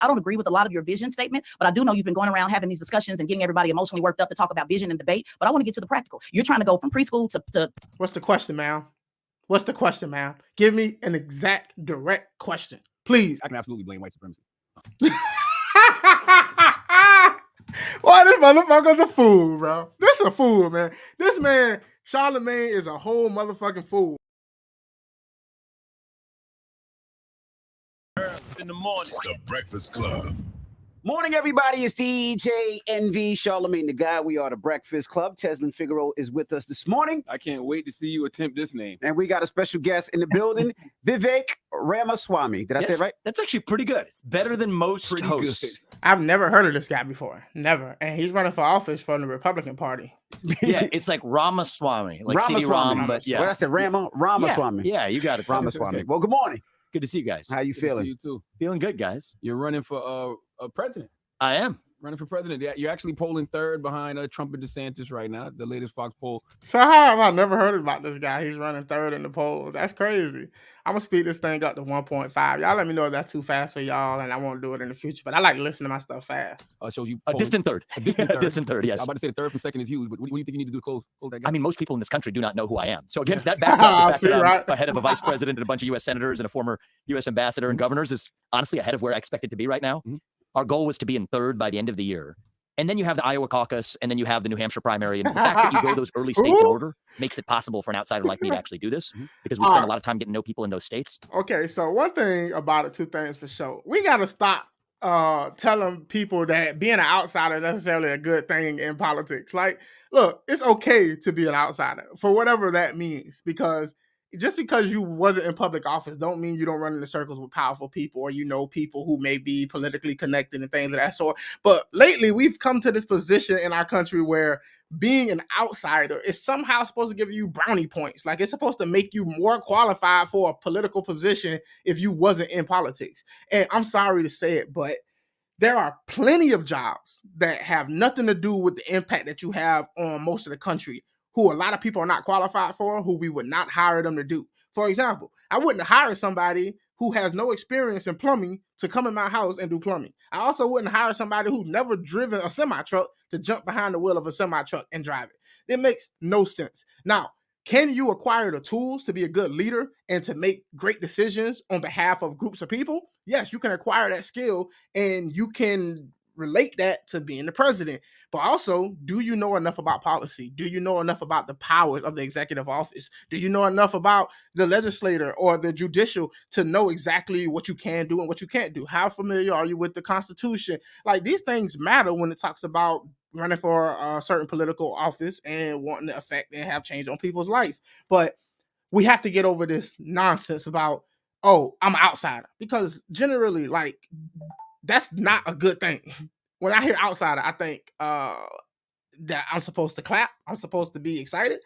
I don't agree with a lot of your vision statement, but I do know you've been going around having these discussions and getting everybody emotionally worked up to talk about vision and debate. But I want to get to the practical. You're trying to go from preschool to What's the question, ma'am? What's the question, ma'am? Give me an exact, direct question, please. I can absolutely blame white supremacy. Boy, this motherfucker's a fool, bro. This is a fool, man. This man, Charlemagne, is a whole motherfucking fool. In the morning. The Breakfast Club. Morning, everybody. It's DJ NV, Charlemagne the Guy. We are the Breakfast Club. Teslin Figaro is with us this morning. I can't wait to see you attempt this name. And we got a special guest in the building, Vivek Ramaswamy. Did I say it right? That's actually pretty good. It's better than most Pretty hosts. good. I've never heard of this guy before. Never. And he's running for office for the Republican Party. Yeah, it's like Ramaswamy, like CD-ROM, but yeah. What I said, Ramaswamy. Yeah, you got it. Ramaswamy. Well, good morning. Good to see you guys. How you Good to see feeling? you too. Feeling good, guys. You're running for president. I am. Running for president. Yeah, you're actually polling third behind Trump and DeSantis right now. The latest Fox poll. So how have I never heard about this guy? He's running third in the polls. That's crazy. I'm going to speed this thing up to 1.5. Y'all let me know if that's too fast for y'all, and I won't do it in the future. But I like to listen to my stuff fast. Shows you A distant third. A distant third. Distant third, yes. I'm about to say the third from second is huge, but what do you think you need to do to close that gap? I mean, most people in this country do not know who I am. So against that backdrop, the fact that I'm right? ahead of a vice president and a bunch of U.S. senators and a former U.S. ambassador and governors is honestly ahead of where I expect it to be right now. Mhm. Our goal was to be in third by the end of the year. And then you have the Iowa caucus, and then you have the New Hampshire primary. And the fact that you go those early states in order makes it possible for an outsider like me to actually do this, because we spend a lot of time getting to know people in those states. Okay, so one thing about it, two things for sure. We got to stop telling people that being an outsider is necessarily a good thing in politics. Like, look, it's okay to be an outsider for whatever that means, because just because you wasn't in public office don't mean you don't run into circles with powerful people, or you know people who may be politically connected and things of that sort. But lately, we've come to this position in our country where being an outsider is somehow supposed to give you brownie points. Like, it's supposed to make you more qualified for a political position if you wasn't in politics. And I'm sorry to say it, but there are plenty of jobs that have nothing to do with the impact that you have on most of the country, who a lot of people are not qualified for, who we would not hire them to do. For example, I wouldn't hire somebody who has no experience in plumbing to come in my house and do plumbing. I also wouldn't hire somebody who's never driven a semi-truck to jump behind the wheel of a semi-truck and drive it. It makes no sense. Now, can you acquire the tools to be a good leader and to make great decisions on behalf of groups of people? Yes, you can acquire that skill, and you can relate that to being the president. But also, do you know enough about policy? Do you know enough about the powers of the executive office? Do you know enough about the legislator or the judicial to know exactly what you can do and what you can't do? How familiar are you with the Constitution? Like, these things matter when it talks about running for a certain political office and wanting to affect and have change on people's life. But we have to get over this nonsense about, oh, I'm an outsider, because generally, like, that's not a good thing. When I hear outsider, I think that I'm supposed to clap. I'm supposed to be excited.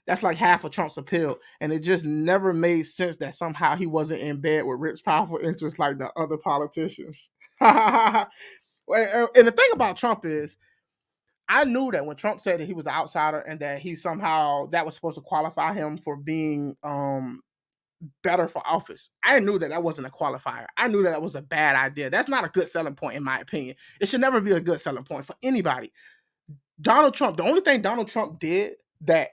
That's like half of Trump's appeal. And it just never made sense that somehow he wasn't in bed with rich, powerful interests like the other politicians. And the thing about Trump is, I knew that when Trump said that he was an outsider and that he somehow, that was supposed to qualify him for being better for office, I knew that that wasn't a qualifier. I knew that that was a bad idea. That's not a good selling point, in my opinion. It should never be a good selling point for anybody. Donald Trump, the only thing Donald Trump did that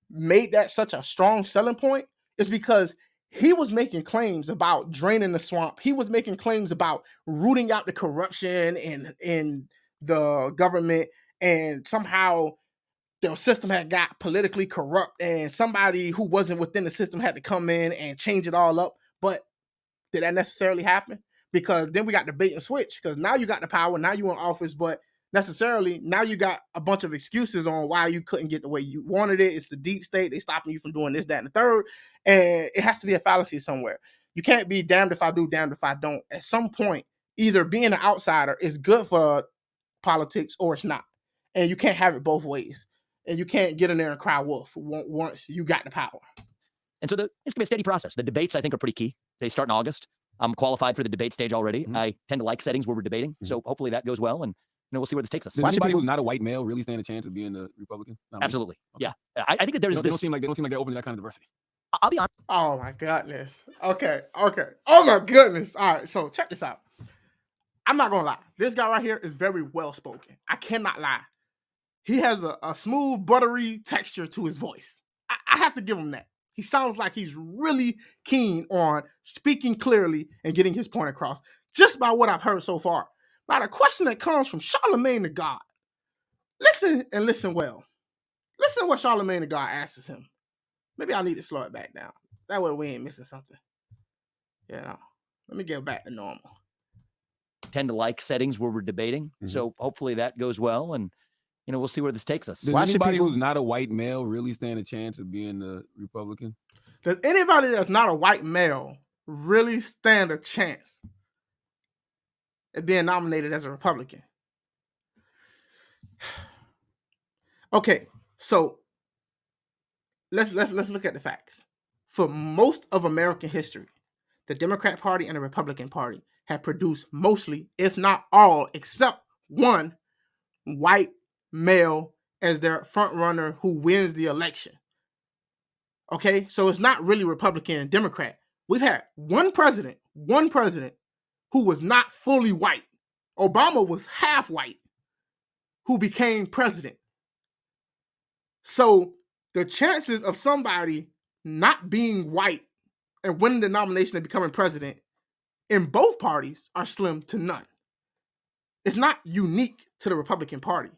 made that such a strong selling point is because he was making claims about draining the swamp. He was making claims about rooting out the corruption in the government, and somehow the system had got politically corrupt and somebody who wasn't within the system had to come in and change it all up. But did that necessarily happen? Because then we got the bait and switch, because now you got the power, now you're in office, but necessarily now you got a bunch of excuses on why you couldn't get the way you wanted it. It's the deep state. They stopping you from doing this, that, and the third. And it has to be a fallacy somewhere. You can't be damned if I do, damned if I don't. At some point, either being an outsider is good for politics or it's not. And you can't have it both ways. And you can't get in there and cry wolf once you got the power. And so it's going to be a steady process. The debates, I think, are pretty key. They start in August. I'm qualified for the debate stage already. Mm-hmm. I tend to like settings where we're debating. Mm-hmm. So hopefully that goes well. And we'll see where this takes us. Does anybody who's not a white male really stand a chance of being the Republican? Absolutely. Okay. Yeah. I think that there's they don't seem like they're open to that kind of diversity. I'll be honest. Oh, my goodness. Okay. Oh, my goodness. All right. So check this out. I'm not gonna lie. This guy right here is very well spoken. I cannot lie. He has a smooth, buttery texture to his voice. I have to give him that. He sounds like he's really keen on speaking clearly and getting his point across, just by what I've heard so far. Now, the question that comes from Charlemagne the God, listen and listen well. Listen to what Charlemagne the God asks him. Maybe I need to slow it back down. That way we ain't missing something. Let me get back to normal. Tend to like settings where we're debating. So hopefully that goes well, and we'll see where this takes us. Does anybody who's not a white male really stand a chance of being a Republican? Does anybody that's not a white male really stand a chance at being nominated as a Republican? Okay, so let's look at the facts. For most of American history, the Democrat Party and the Republican Party have produced mostly, if not all, except one white male as their front runner who wins the election. Okay, so it's not really Republican and Democrat. We've had one president who was not fully white. Obama was half white, who became president. So the chances of somebody not being white and winning the nomination and becoming president in both parties are slim to none. It's not unique to the Republican Party.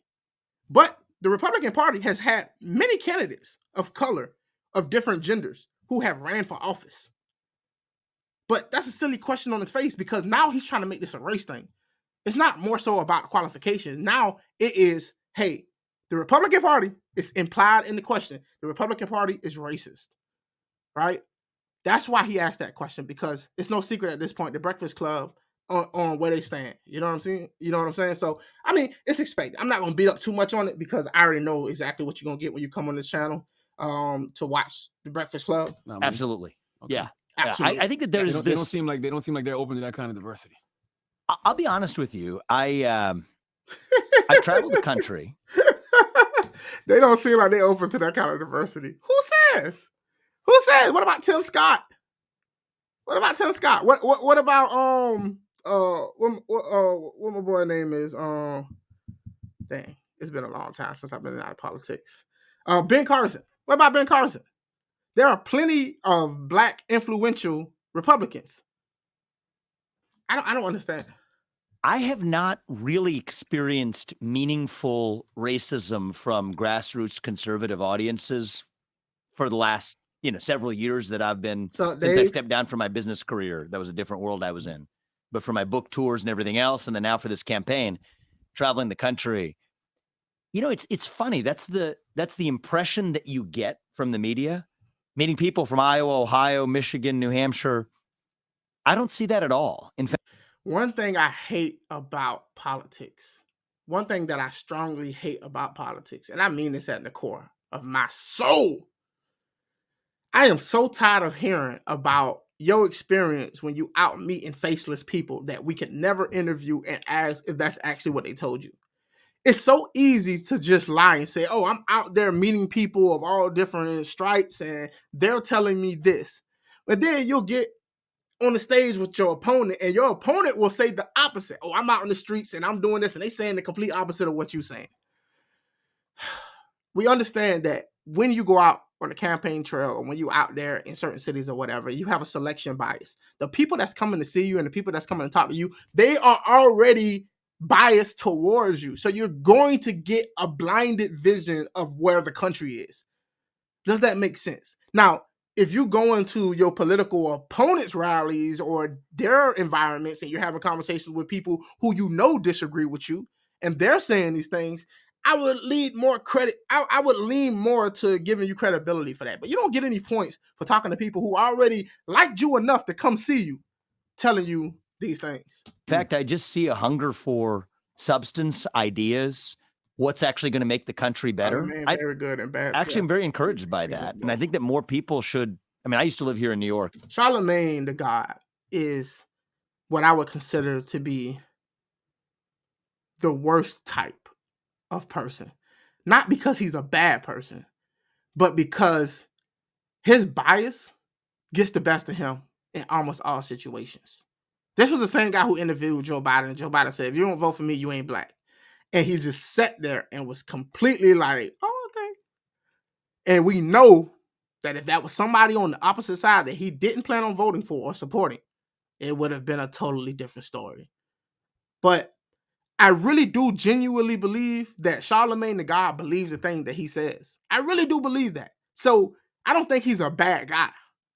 But the Republican Party has had many candidates of color, of different genders, who have ran for office. But that's a silly question on its face, because now he's trying to make this a race thing. It's not more so about qualifications. Now it is, hey, the Republican Party is implied in the question. The Republican Party is racist, right? That's why he asked that question, because it's no secret at this point, the Breakfast Club on where they stand. You know what I'm saying? So, I mean, it's expected. I'm not going to beat up too much on it, because I already know exactly what you're going to get when you come on this channel to watch the Breakfast Club. Absolutely. Okay. Yeah. Absolutely. I think that They there's don't seem like they're open to that kind of diversity. I'll be honest with you. I traveled the country. They don't seem like they're open to that kind of diversity. Who says? What about Tim Scott? What about what about what my boy name is? Dang, it's been a long time since I've been out of politics. Ben Carson. What about Ben Carson? There are plenty of black influential Republicans. I don't understand. I have not really experienced meaningful racism from grassroots conservative audiences for the last, several years that I've been, since I stepped down from my business career. That was a different world I was in. But for my book tours and everything else, and then now for this campaign, traveling the country, it's funny. That's the impression that you get from the media, meeting people from Iowa, Ohio, Michigan, New Hampshire. I don't see that at all. In fact, one thing I hate about politics, one thing that I strongly hate about politics, and I mean this at the core of my soul, I am so tired of hearing about your experience when you out meeting faceless people that we could never interview and ask if that's actually what they told you. It's so easy to just lie and say, oh, I'm out there meeting people of all different stripes and they're telling me this. But then you'll get on the stage with your opponent and your opponent will say the opposite. Oh, I'm out in the streets and I'm doing this, and they saying the complete opposite of what you're saying. We understand that when you go out on the campaign trail or when you're out there in certain cities or whatever, you have a selection bias. The people that's coming to see you and the people that's coming to talk to you, they are already biased towards you. So you're going to get a blinded vision of where the country is. Does that make sense? Now, if you go into your political opponents' rallies or their environments and you're having conversations with people who disagree with you and they're saying these things, I would lead more credit. I would lean more to giving you credibility for that. But you don't get any points for talking to people who already liked you enough to come see you, telling you these things. In fact, I just see a hunger for substance, ideas, what's actually going to make the country better. Very good and bad. Actually, I'm very encouraged by that. And I think that more people should. I used to live here in New York. Charlemagne the God is what I would consider to be the worst type of person. Not because he's a bad person, but because his bias gets the best of him in almost all situations. This was the same guy who interviewed Joe Biden, and Joe Biden said, if you don't vote for me, you ain't black. And he just sat there and was completely like, oh, okay. And we know that if that was somebody on the opposite side that he didn't plan on voting for or supporting, it would have been a totally different story. But I really do genuinely believe that Charlamagne the God believes the thing that he says. I really do believe that. So I don't think he's a bad guy.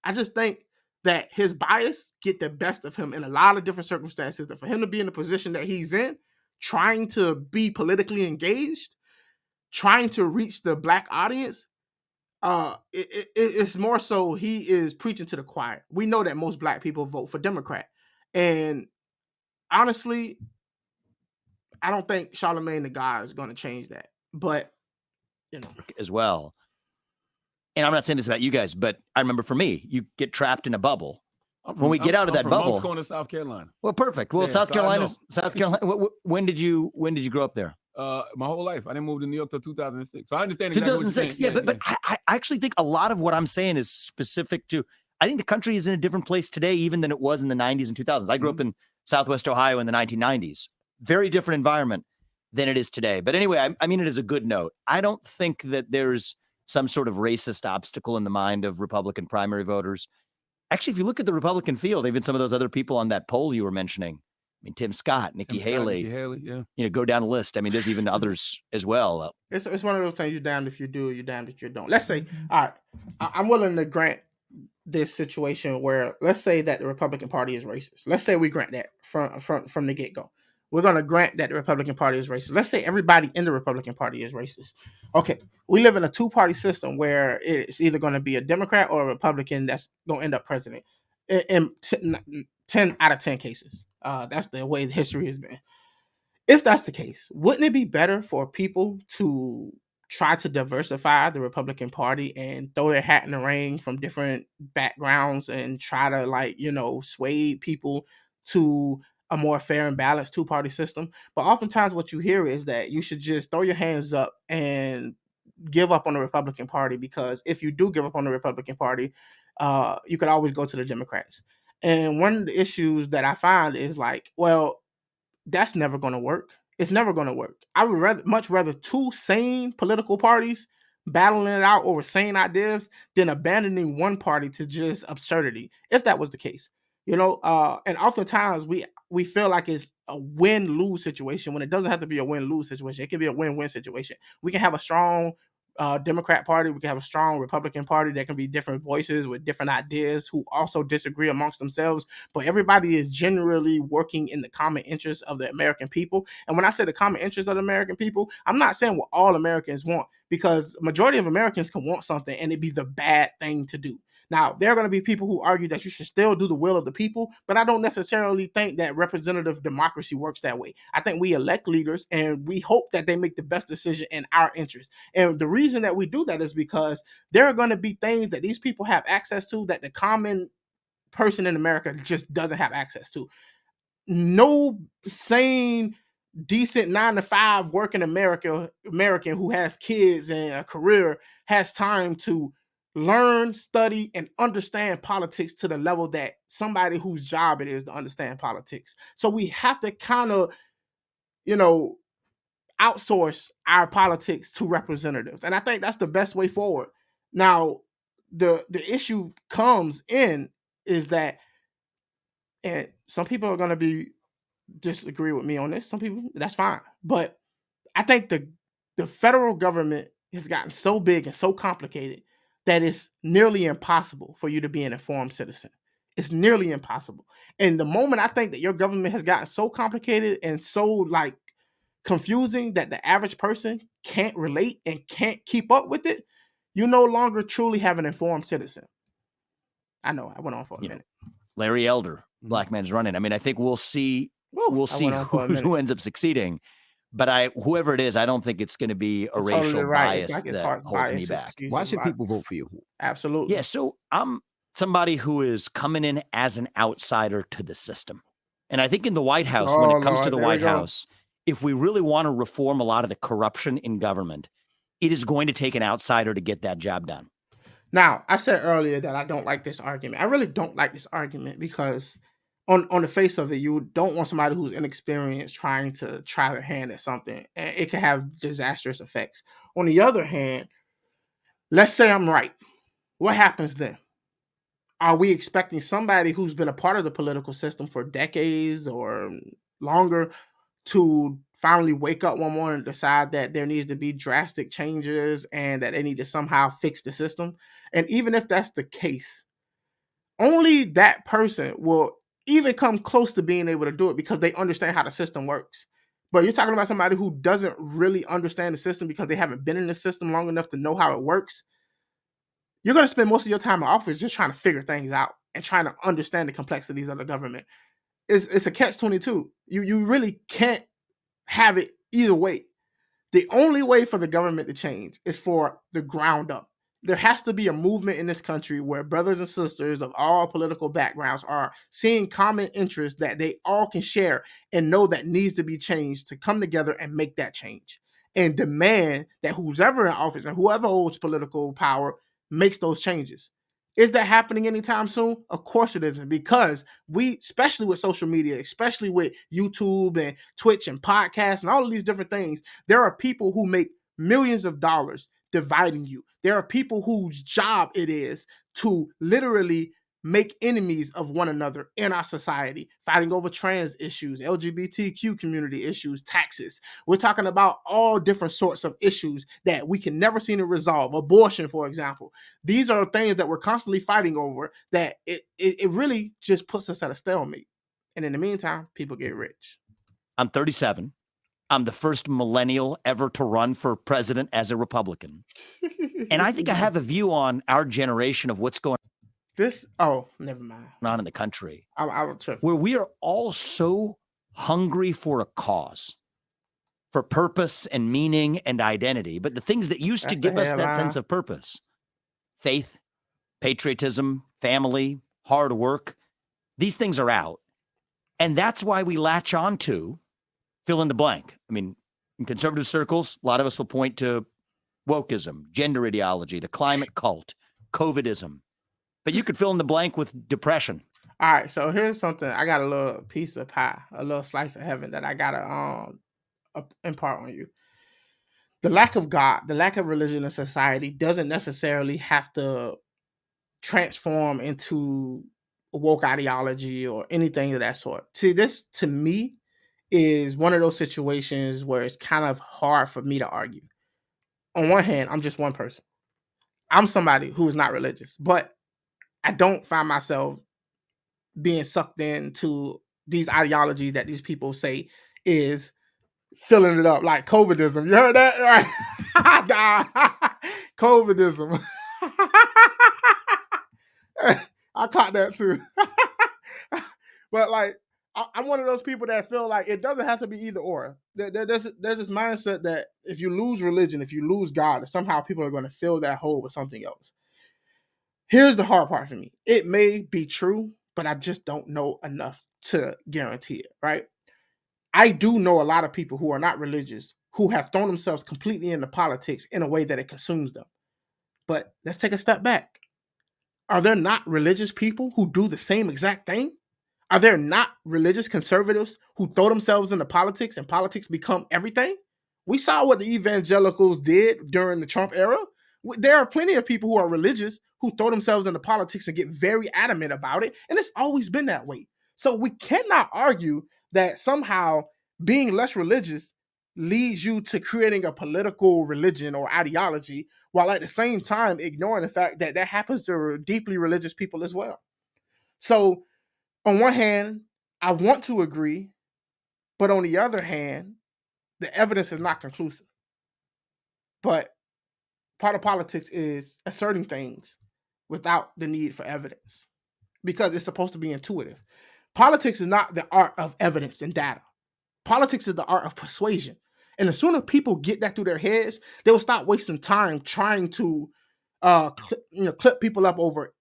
I just think that his bias get the best of him in a lot of different circumstances. That for him to be in the position that he's in, trying to be politically engaged, trying to reach the black audience, it's more so he is preaching to the choir. We know that most black people vote for Democrat, and honestly, I don't think Charlamagne the God is going to change that. But as well. And I'm not saying this about you guys, but I remember for me, you get trapped in a bubble. When we get out of that bubble, Moncks Corner, South Carolina. Well, perfect. Well, Yeah, South so I Carolina. know. South Carolina. When did you grow up there? My whole life. I didn't move to New York till 2006. So I understand exactly 2006. what you're saying. But I actually think a lot of what I'm saying is specific to. I think the country is in a different place today, even than it was in the 90s and 2000s. I grew up in Southwest Ohio in the 1990s. Very different environment than it is today. But anyway, I mean it as a good note. I don't think that there's some sort of racist obstacle in the mind of Republican primary voters. Actually, if you look at the Republican field, even some of those other people on that poll you were mentioning, I mean, Tim Scott, Nikki Haley, yeah. Go down the list. I mean, there's even others as well. It's one of those things, you're damned if you do, you're damned if you don't. Let's say, all right, I'm willing to grant this situation where, let's say that the Republican Party is racist. Let's say we grant that from the get-go. We're going to grant that the Republican Party is racist. Let's say everybody in the Republican Party is racist. Okay, we live in a two-party system where it's either going to be a Democrat or a Republican that's going to end up president in 10 out of 10 cases. That's the way history has been. If that's the case, wouldn't it be better for people to try to diversify the Republican Party and throw their hat in the ring from different backgrounds and try to sway people to a more fair and balanced two-party system? But oftentimes what you hear is that you should just throw your hands up and give up on the Republican Party, because if you do give up on the Republican Party, you could always go to the Democrats. And one of the issues that I find is that's never going to work. It's never going to work. I would much rather two sane political parties battling it out over sane ideas than abandoning one party to just absurdity, if that was the case. And oftentimes we feel like it's a win-lose situation when it doesn't have to be a win-lose situation. It can be a win-win situation. We can have a strong Democrat Party. We can have a strong Republican Party. There can be different voices with different ideas who also disagree amongst themselves, but everybody is generally working in the common interest of the American people. And when I say the common interest of the American people, I'm not saying what all Americans want, because majority of Americans can want something and it'd be the bad thing to do. Now, there are going to be people who argue that you should still do the will of the people, but I don't necessarily think that representative democracy works that way. I think we elect leaders and we hope that they make the best decision in our interest. And the reason that we do that is because there are going to be things that these people have access to that the common person in America just doesn't have access to. No sane, decent 9-to-5 working American who has kids and a career has time to learn, study, and understand politics to the level that somebody whose job it is to understand politics. So we have to kind of, outsource our politics to representatives. And I think that's the best way forward. Now, the issue comes in is that, and some people are going to disagree with me on this. Some people, that's fine. But I think the federal government has gotten so big and so complicated that it's nearly impossible for you to be an informed citizen. It's nearly impossible. And the moment I think that your government has gotten so complicated and so confusing that the average person can't relate and can't keep up with it, you no longer truly have an informed citizen. I know I went on for a minute. Larry Elder, Black Man's Running. I mean, I think we'll see who ends up succeeding. But whoever it is, I don't think it's going to be a racial bias that holds me back. Why should people vote for you? Absolutely. Yeah, so I'm somebody who is coming in as an outsider to the system. And I think in the White House, when it comes to the White House, if we really want to reform a lot of the corruption in government, it is going to take an outsider to get that job done. Now, I said earlier that I don't like this argument. I really don't like this argument because on the face of it, you don't want somebody who's inexperienced trying to try their hand at something, and it can have disastrous effects. On the other hand, let's say I'm right. What happens then? Are we expecting somebody who's been a part of the political system for decades or longer to finally wake up one morning and decide that there needs to be drastic changes and that they need to somehow fix the system? And even if that's the case, only that person will even come close to being able to do it because they understand how the system works. But you're talking about somebody who doesn't really understand the system because they haven't been in the system long enough to know how it works. You're going to spend most of your time in office just trying to figure things out and trying to understand the complexities of the government. It's a catch-22. You really can't have it either way. The only way for the government to change is for the ground up. There has to be a movement in this country where brothers and sisters of all political backgrounds are seeing common interests that they all can share and know that needs to be changed, to come together and make that change and demand that who's ever in office and whoever holds political power makes those changes. Is that happening anytime soon? Of course it isn't, because we, especially with social media, especially with YouTube and Twitch and podcasts and all of these different things, there are people who make millions of dollars dividing you. There are people whose job it is to literally make enemies of one another in our society, fighting over trans issues, LGBTQ community issues, taxes. We're talking about all different sorts of issues that we can never seem to resolve. Abortion, for example. These are things that we're constantly fighting over that it really just puts us at a stalemate. And in the meantime, people get rich. I'm 37. I'm the first millennial ever to run for president as a Republican. And I think I have a view on our generation of what's going never mind. on in the country, I will trip. where we are all so hungry for a cause, for purpose and meaning and identity. But the things that used to That's the give us that headline. sense of purpose, faith, patriotism, family, hard work, these things are out. And that's why we latch on to fill in the blank. I mean, in conservative circles, a lot of us will point to wokeism, gender ideology, the climate cult, COVIDism. But you could fill in the blank with depression. All right, so here's something. I got a little piece of pie, a little slice of heaven that I gotta impart on you. The lack of God, the lack of religion in society doesn't necessarily have to transform into a woke ideology or anything of that sort. See, this to me is one of those situations where it's kind of hard for me to argue. On one hand, I'm just one person. I'm somebody who is not religious, but I don't find myself being sucked into these ideologies that these people say is filling it up, like COVIDism. You heard that? Right? COVIDism. I caught that too. But like, I'm one of those people that feel like it doesn't have to be either or. There's this mindset that if you lose religion, if you lose God, somehow people are going to fill that hole with something else. Here's the hard part for me. It may be true, but I just don't know enough to guarantee it, right? I do know a lot of people who are not religious who have thrown themselves completely into politics in a way that it consumes them. But let's take a step back. Are there not religious people who do the same exact thing? Are there not religious conservatives who throw themselves into politics and politics become everything? We saw what the evangelicals did during the Trump era. There are plenty of people who are religious who throw themselves into politics and get very adamant about it. And it's always been that way. So we cannot argue that somehow being less religious leads you to creating a political religion or ideology, while at the same time ignoring the fact that that happens to deeply religious people as well. So on one hand, I want to agree, but on the other hand, the evidence is not conclusive. But part of politics is asserting things without the need for evidence because it's supposed to be intuitive. Politics is not the art of evidence and data. Politics is the art of persuasion. And the sooner people get that through their heads, they will stop wasting time trying to clip people up over,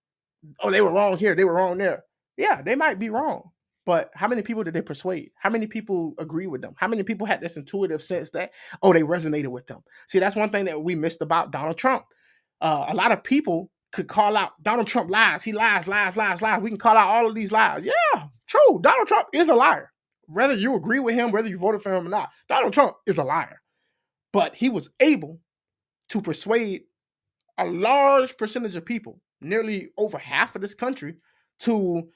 oh, they were wrong here, they were wrong there. Yeah, they might be wrong. But how many people did they persuade? How many people agree with them? How many people had this intuitive sense that, oh, they resonated with them? See, that's one thing that we missed about Donald Trump. A lot of people could call out Donald Trump lies. He lies. We can call out all of these lies. Yeah, True, Donald Trump is a liar. Whether you agree with him, whether you voted for him or not, Donald Trump is a liar. But he was able to persuade a large percentage of people, nearly over half of this country, to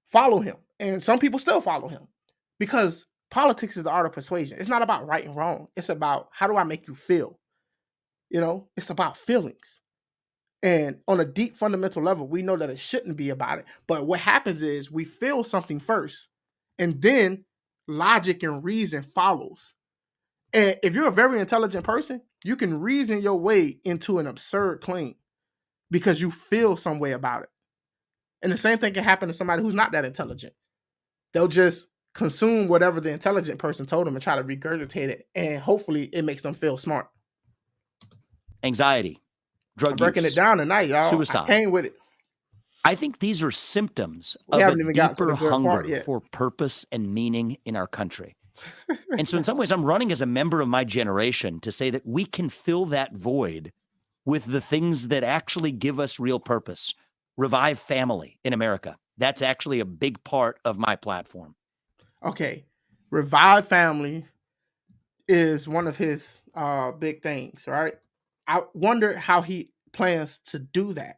follow him. And some people still follow him because politics is the art of persuasion. It's not about right and wrong. It's about how do I make you feel? It's about feelings. And on a deep fundamental level, we know that it shouldn't be about it. But what happens is we feel something first, and then logic and reason follows. And if you're a very intelligent person, you can reason your way into an absurd claim because you feel some way about it. And the same thing can happen to somebody who's not that intelligent. They'll just consume whatever the intelligent person told them and try to regurgitate it. And hopefully it makes them feel smart. Anxiety, drug I'm breaking use, it down tonight, y'all. suicide. I came with it. I think these are symptoms We of haven't a even gotten to deeper the good part hunger yet. for purpose and meaning in our country. And so in some ways, I'm running as a member of my generation to say that we can fill that void with the things that actually give us real purpose. Revive family in America. That's actually a big part of my platform. Okay. Revive family is one of his big things, right? I wonder how he plans to do that.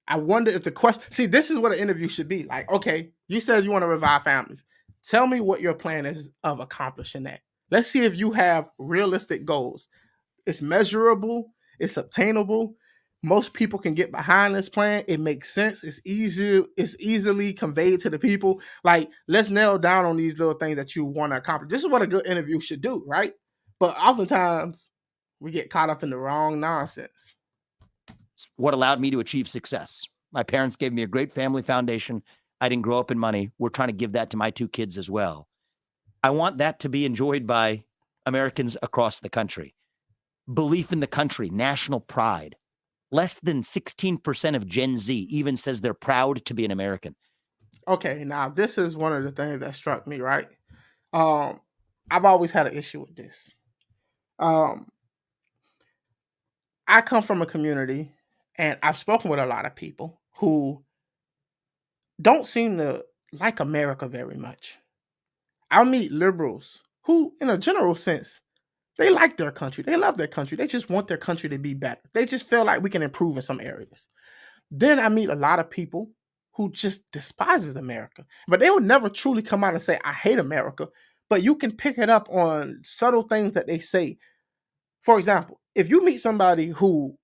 I wonder if the question, see, this is what an interview should be like. Okay, you said you want to revive families. Tell me what your plan is of accomplishing that. Let's see if you have realistic goals. It's measurable. It's obtainable. Most people can get behind this plan. It makes sense. It's easy. It's easily conveyed to the people. Like, let's nail down on these little things that you want to accomplish. This is what a good interview should do, right? But oftentimes we get caught up in the wrong nonsense. It's what allowed me to achieve success. My parents gave me a great family foundation. I didn't grow up in money. We're trying to give that to my 2 kids as well. I want that to be enjoyed by Americans across the country. Belief in the country, national pride. Less than 16% of Gen Z even says they're proud to be an American. Okay, now this is one of the things that struck me, right? I've always had an issue with this. I come from a community, and I've spoken with a lot of people who don't seem to like America very much. I'll meet liberals who, in a general sense, they like their country. They love their country. They just want their country to be better. They just feel like we can improve in some areas. Then I meet a lot of people who just despises America, but they would never truly come out and say, I hate America. But you can pick it up on subtle things that they say. For example, if you meet somebody who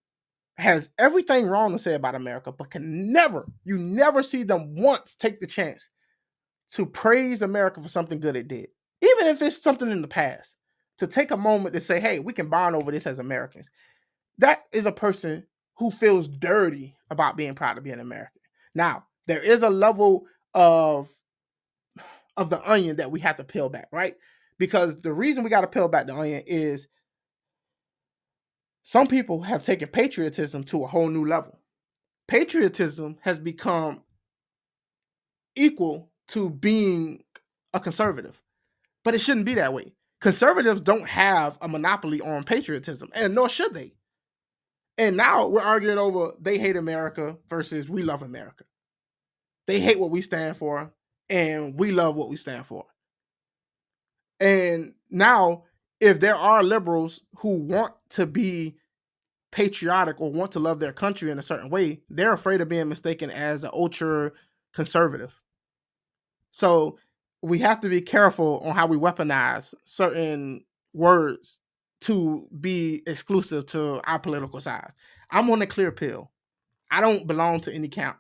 has everything wrong to say about America, but you never see them once take the chance to praise America for something good it did, even if it's something in the past, to take a moment to say, hey, we can bond over this as Americans. That is a person who feels dirty about being proud to be an American. Now, there is a level of the onion that we have to peel back, right? Because the reason we got to peel back the onion is some people have taken patriotism to a whole new level. Patriotism has become equal to being a conservative, but it shouldn't be that way. Conservatives don't have a monopoly on patriotism, and nor should they. And now we're arguing over they hate America versus we love America. They hate what we stand for, and we love what we stand for. And now, if there are liberals who want to be patriotic or want to love their country in a certain way, they're afraid of being mistaken as an ultra conservative. So we have to be careful on how we weaponize certain words to be exclusive to our political side. I'm on the clear pill. I don't belong to any camp.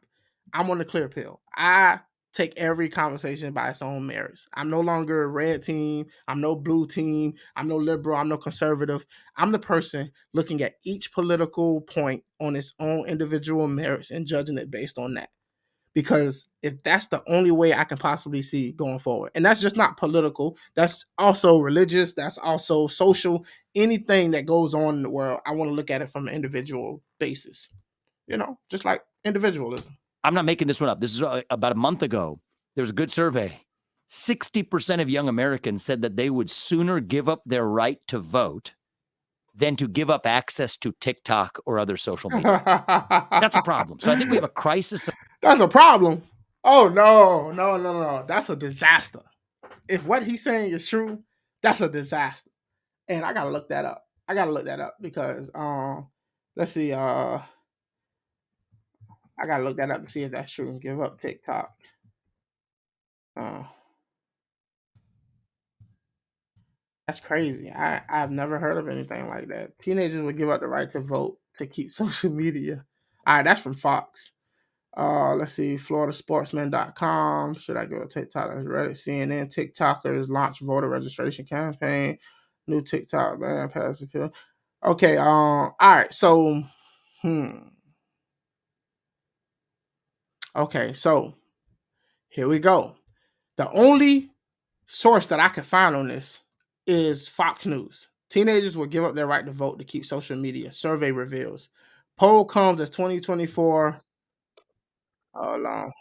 I'm on the clear pill. I take every conversation by its own merits. I'm no longer a red team. I'm no blue team. I'm no liberal. I'm no conservative. I'm the person looking at each political point on its own individual merits and judging it based on that. Because if that's the only way I can possibly see going forward, and that's just not political, that's also religious, that's also social, anything that goes on in the world, I want to look at it from an individual basis, just like individualism. I'm not making this one up. This is about a month ago. There was a good survey. 60% of young Americans said that they would sooner give up their right to vote than to give up access to TikTok or other social media. That's a problem. So I think we have a crisis. That's a problem. Oh no. That's a disaster. If what he's saying is true, that's a disaster. And I gotta look that up. Because let's see, I gotta look that up and see if that's true. Give up TikTok. That's crazy. I've never heard of anything like that. Teenagers would give up the right to vote to keep social media. All right, that's from Fox. Let's see, floridasportsman.com. Should I go to TikTok? That's Reddit. CNN. TikTokers launch voter registration campaign. New TikTok ban passes appeal. Okay, all right, so okay, so here we go. The only source that I could find on this is Fox News. Teenagers will give up their right to vote to keep social media. Survey reveals. Poll comes as 2024. Hold on.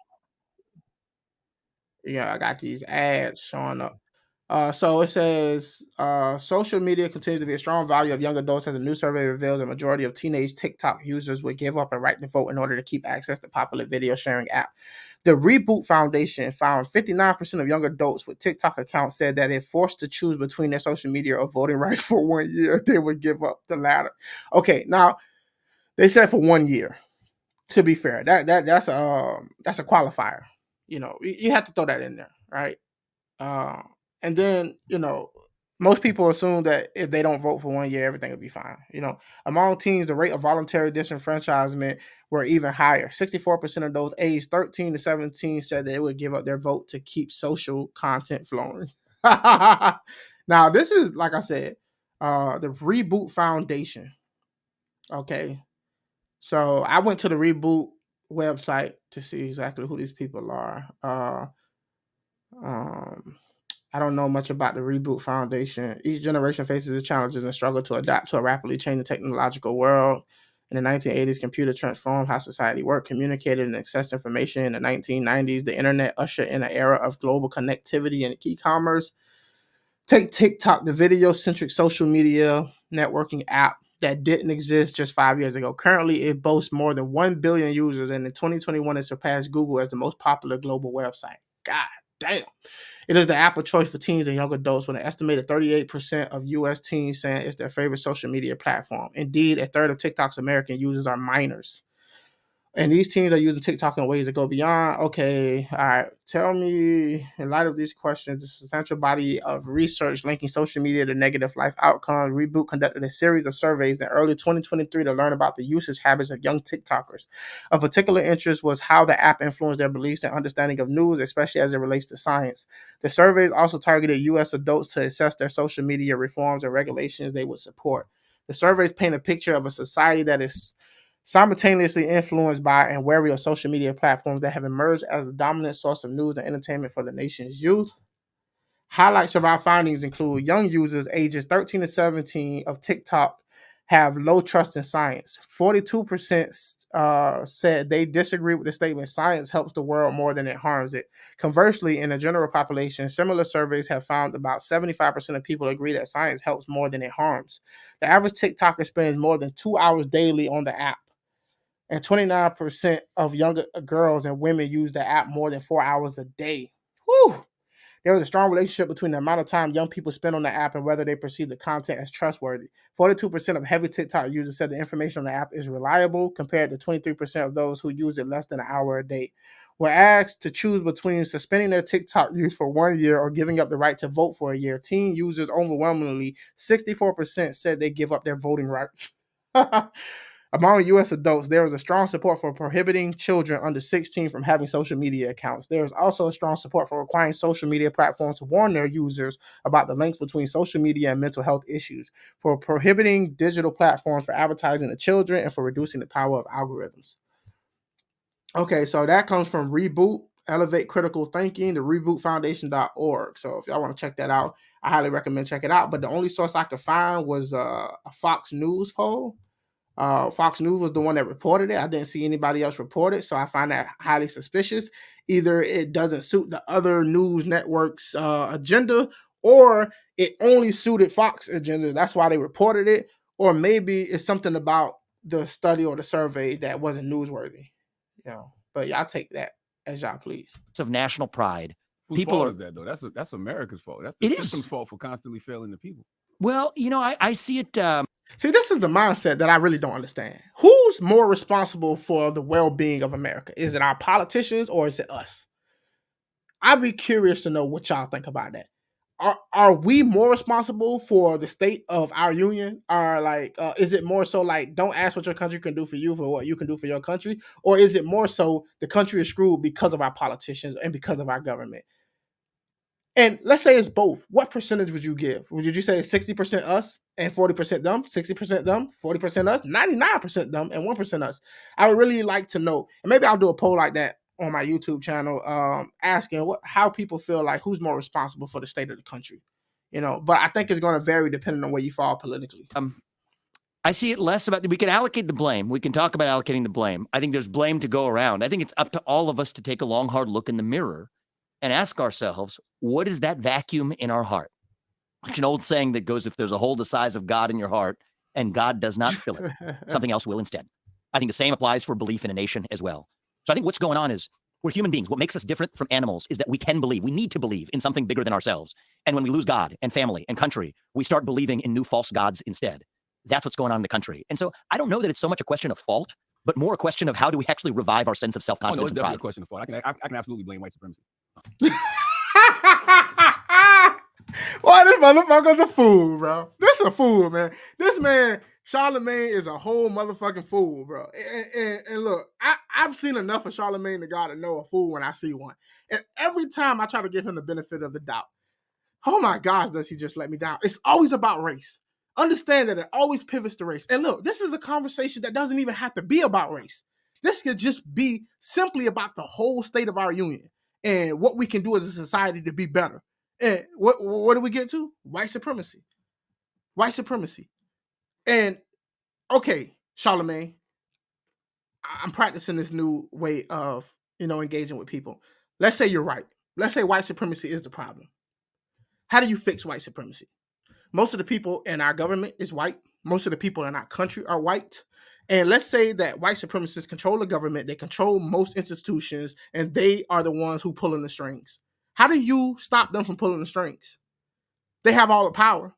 Yeah, I got these ads showing up. So it says social media continues to be a strong value of young adults as a new survey reveals a majority of teenage TikTok users would give up a right to vote in order to keep access to popular video sharing app. The Reboot Foundation found 59% of young adults with TikTok accounts said that if forced to choose between their social media or voting rights for 1 year, they would give up the latter. Okay, now they said for 1 year. To be fair, that's a qualifier. You have to throw that in there, right? Uh, and then most people assume that if they don't vote for 1 year, everything will be fine. Among teens, the rate of voluntary disenfranchisement were even higher. 64% of those aged 13 to 17 said that they would give up their vote to keep social content flowing. Now, this is, like I said, the Reboot Foundation. Okay. So I went to the Reboot website to see exactly who these people are. I don't know much about the Reboot Foundation. Each generation faces its challenges and struggle to adapt to a rapidly changing technological world. In the 1980s, computer transformed how society worked, communicated, and accessed information. In the 1990s, the internet ushered in an era of global connectivity and e-commerce. Take TikTok, the video-centric social media networking app that didn't exist just 5 years ago. Currently, it boasts more than 1 billion users, and in 2021, it surpassed Google as the most popular global website. God damn. It is the app of choice for teens and young adults, with an estimated 38% of U.S. teens saying it's their favorite social media platform. Indeed, a third of TikTok's American users are minors. And these teens are using TikTok in ways that go beyond. Okay, all right. Tell me, in light of these questions, the substantial body of research linking social media to negative life outcomes, Reboot conducted a series of surveys in early 2023 to learn about the usage habits of young TikTokers. Of particular interest was how the app influenced their beliefs and understanding of news, especially as it relates to science. The surveys also targeted U.S. adults to assess their social media reforms and regulations they would support. The surveys paint a picture of a society that is simultaneously influenced by and wary of social media platforms that have emerged as a dominant source of news and entertainment for the nation's youth. Highlights of our findings include young users ages 13 to 17 of TikTok have low trust in science. 42% said they disagree with the statement, science helps the world more than it harms it. Conversely, in the general population, similar surveys have found about 75% of people agree that science helps more than it harms. The average TikToker spends more than 2 hours daily on the app, and 29% of younger girls and women use the app more than 4 hours a day. Whew. There is a strong relationship between the amount of time young people spend on the app and whether they perceive the content as trustworthy. 42% of heavy TikTok users said the information on the app is reliable, compared to 23% of those who use it less than an hour a day. When asked to choose between suspending their TikTok use for 1 year or giving up the right to vote for a year, teen users overwhelmingly, 64%, said they give up their voting rights. Among U.S. adults, there is a strong support for prohibiting children under 16 from having social media accounts. There is also a strong support for requiring social media platforms to warn their users about the links between social media and mental health issues, for prohibiting digital platforms for advertising to children, and for reducing the power of algorithms. Okay, so that comes from Reboot, Elevate Critical Thinking, the rebootfoundation.org. So if y'all want to check that out, I highly recommend check it out. But the only source I could find was a Fox News poll. Fox News was the one that reported it. I didn't see anybody else report it, so I find that highly suspicious. Either it doesn't suit the other news networks' agenda, or it only suited Fox agenda. That's why they reported it. Or maybe it's something about the study or the survey that wasn't newsworthy. But yeah, I'll take that. as y'all please. of national pride. Whose People fault are- is that though? That's America's fault. That's It the is. system's fault for constantly failing the people. Well, I see it. See, this is the mindset that I really don't understand. Who's more responsible for the well-being of America? Is it our politicians or is it us? I'd be curious to know what y'all think about that. Are we more responsible for the state of our union? Or like, is it more so like, don't ask what your country can do for you for what you can do for your country? Or is it more so the country is screwed because of our politicians and because of our government? And let's say it's both. What percentage would you give? Would you say 60% us and 40% them? 60% them, 40% us, 99% them, and 1% us? I would really like to know. And maybe I'll do a poll like that on my YouTube channel, asking how people feel like who's more responsible for the state of the country. But I think it's going to vary depending on where you fall politically. I see it less about we can allocate the blame. We can talk about allocating the blame. I think there's blame to go around. I think it's up to all of us to take a long, hard look in the mirror and ask ourselves, what is that vacuum in our heart? It's an old saying that goes, if there's a hole the size of God in your heart and God does not fill it, something else will instead. I think the same applies for belief in a nation as well. So I think what's going on is we're human beings. What makes us different from animals is that we can believe. We need to believe in something bigger than ourselves. And when we lose God and family and country, we start believing in new false gods instead. That's what's going on in the country. And so I don't know that it's so much a question of fault, but more a question of how do we actually revive our sense of Oh, no, self-confidence it's and definitely a pride. question of fault. I can absolutely blame white supremacy. Boy, this motherfucker's a fool, bro. This is a fool, man. This man, Charlamagne, is a whole motherfucking fool, bro. And look, I've seen enough of Charlamagne the God to know a fool when I see one. And every time I try to give him the benefit of the doubt, oh my gosh, does he just let me down? It's always about race. Understand that it always pivots to race. And look, this is a conversation that doesn't even have to be about race. This could just be simply about the whole state of our union and what we can do as a society to be better. And what do we get to? White supremacy. White supremacy. And okay, Charlamagne, I'm practicing this new way of, engaging with people. Let's say you're right. Let's say white supremacy is the problem. How do you fix white supremacy? Most of the people in our government is white. Most of the people in our country are white. And let's say that white supremacists control the government. They control most institutions, and they are the ones who pulling the strings. How do you stop them from pulling the strings? They have all the power.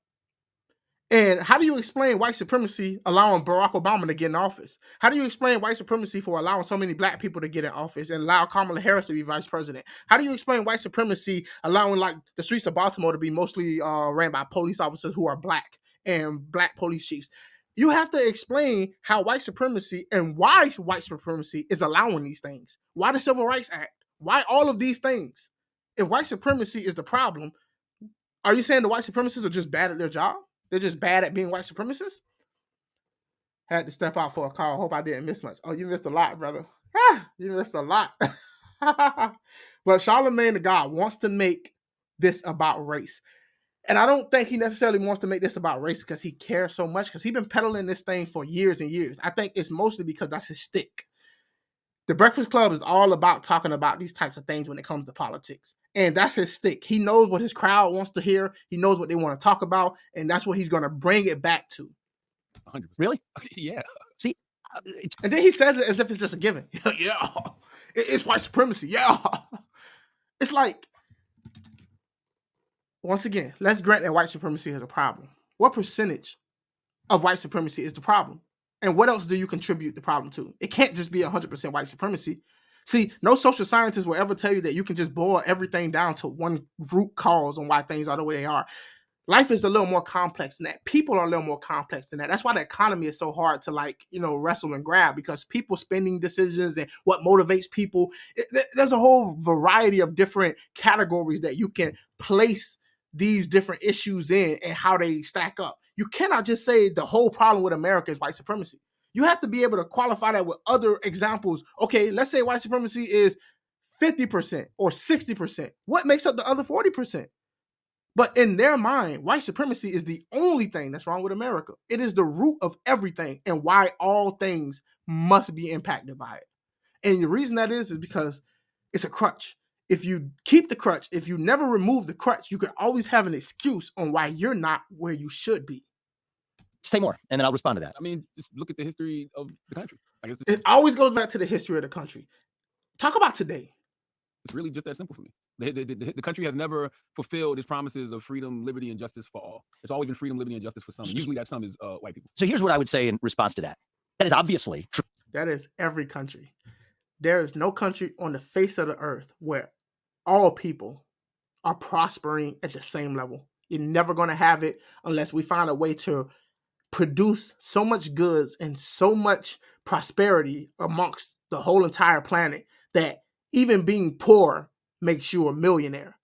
And how do you explain white supremacy allowing Barack Obama to get in office? How do you explain white supremacy for allowing so many black people to get in office and allow Kamala Harris to be vice president? How do you explain white supremacy allowing like the streets of Baltimore to be mostly ran by police officers who are black and black police chiefs? You have to explain how white supremacy and why white supremacy is allowing these things. Why the Civil Rights Act? Why all of these things? If white supremacy is the problem, are you saying the white supremacists are just bad at their job? They're just bad at being white supremacists? Had to step out for a call. Hope I didn't miss much. Oh, you missed a lot, brother. You missed a lot. But Charlamagne the God wants to make this about race. And I don't think he necessarily wants to make this about race because he cares so much, because he's been peddling this thing for years and years. I think it's mostly because that's his stick. The Breakfast Club is all about talking about these types of things when it comes to politics. And that's his stick. He knows what his crowd wants to hear. He knows what they want to talk about. And that's what he's going to bring it back to. 100%. Really? Yeah. See, And then he says it as if it's just a given. Yeah. It's white supremacy. Yeah. It's like, once again, let's grant that white supremacy is a problem. What percentage of white supremacy is the problem? And what else do you contribute the problem to? It can't just be 100% white supremacy. See, no social scientist will ever tell you that you can just boil everything down to one root cause on why things are the way they are. Life is a little more complex than that. People are a little more complex than that. That's why the economy is so hard to wrestle and grab, because people spending decisions and what motivates people. There's a whole variety of different categories that you can place these different issues in and how they stack up. You cannot just say the whole problem with America is white supremacy. You have to be able to qualify that with other examples. Okay, let's say white supremacy is 50% or 60%. What makes up the other 40%? But in their mind, white supremacy is the only thing that's wrong with America. It is the root of everything and why all things must be impacted by it. And the reason that is because it's a crutch. If you keep the crutch, if you never remove the crutch, you can always have an excuse on why you're not where you should be. say more, and then I'll respond to that. I mean, just look at the history of the country. It always goes back to the history of the country. Talk about today. It's really just that simple for me. The country has never fulfilled its promises of freedom, liberty, and justice for all. It's always been freedom, liberty, and justice for some. And usually that some is white people. So here's what I would say in response to that. That is obviously true. That is every country. There is no country on the face of the earth where all people are prospering at the same level. You're never going to have it unless we find a way to produce so much goods and so much prosperity amongst the whole entire planet that even being poor makes you a millionaire.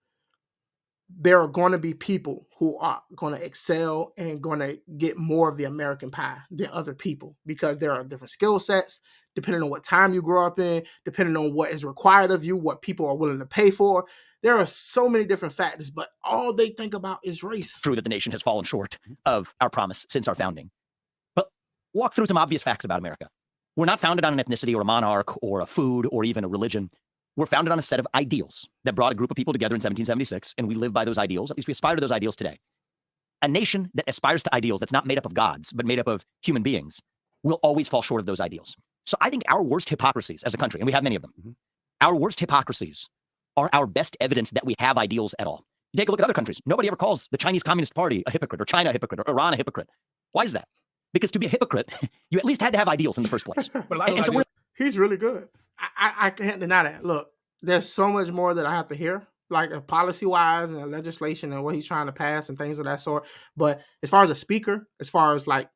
There are going to be people who are going to excel and going to get more of the American pie than other people because there are different skill sets, depending on what time you grow up in, depending on what is required of you, what people are willing to pay for. There are so many different factors, but all they think about is race. True that the nation has fallen short of our promise since our founding. But walk through some obvious facts about America. We're not founded on an ethnicity or a monarch or a food or even a religion. We're founded on a set of ideals that brought a group of people together in 1776, and we live by those ideals. At least we aspire to those ideals today. A nation that aspires to ideals that's not made up of gods, but made up of human beings, will always fall short of those ideals. So I think our worst hypocrisies as a country, and we have many of them, our worst hypocrisies are our best evidence that we have ideals at all. You take a look at other countries. Nobody ever calls the Chinese Communist Party a hypocrite, or China a hypocrite, or Iran a hypocrite. Why is that? Because to be a hypocrite, you at least had to have ideals in the first place. He's really good. I can't deny that. Look, there's so much more that I have to hear, like policy-wise and legislation and what he's trying to pass and things of that sort. But as far as a speaker, as far as like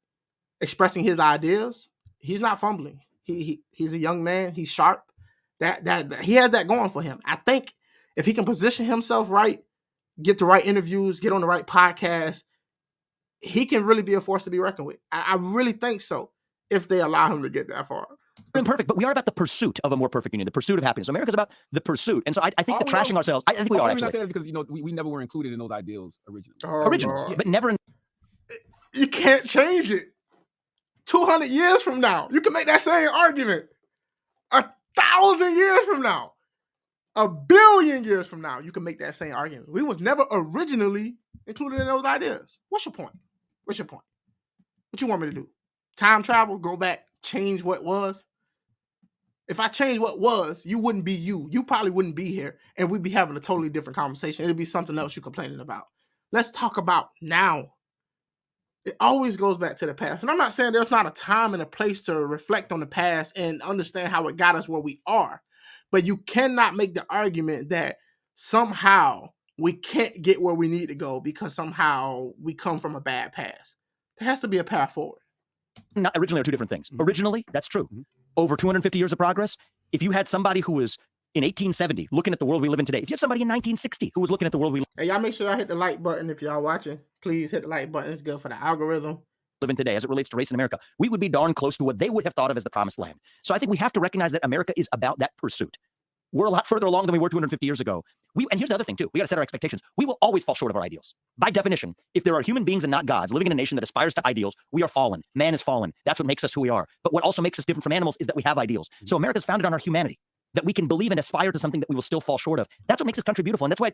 expressing his ideas, he's not fumbling. He's a young man. He's sharp. That he has that going for him. I think if he can position himself right, get the right interviews, get on the right podcast, he can really be a force to be reckoned with. I really think so, if they allow him to get that far. Imperfect, but we are about the pursuit of a more perfect union, the pursuit of happiness. America's about the pursuit. And so I think the trashing ourselves, I think we are actually. I say that because, we never were included in those ideals originally. Originally, but never. You can't change it. 200 years from now, you can make that same argument. 1,000 years from now, 1 billion years from now, you can make that same argument. We was never originally included in those ideas. What's your point? What you want me to do? Time travel, go back, change what was? If I change what was, you wouldn't be you. You probably wouldn't be here, and we'd be having a totally different conversation. It'd be something else you're complaining about. Let's talk about now. It always goes back to the past. And I'm not saying there's not a time and a place to reflect on the past and understand how it got us where we are. But you cannot make the argument that somehow we can't get where we need to go because somehow we come from a bad past. There has to be a path forward. Not originally are two different things. Originally, that's true. Over 250 years of progress. If you had somebody who was in 1870 looking at the world we live in today, if you had somebody in 1960 who was looking at the world we Hey, y'all make sure y'all hit the like button if y'all watching. Please hit the like button. It's good for the algorithm. live in today as it relates to race in America, we would be darn close to what they would have thought of as the promised land. So I think we have to recognize that America is about that pursuit. We're a lot further along than we were 250 years ago. And here's the other thing, too. We got to set our expectations. We will always fall short of our ideals. By definition, if there are human beings and not gods living in a nation that aspires to ideals, we are fallen. Man is fallen. That's what makes us who we are. But what also makes us different from animals is that we have ideals. So America's founded on our humanity, that we can believe and aspire to something that we will still fall short of. That's what makes this country beautiful. And that's why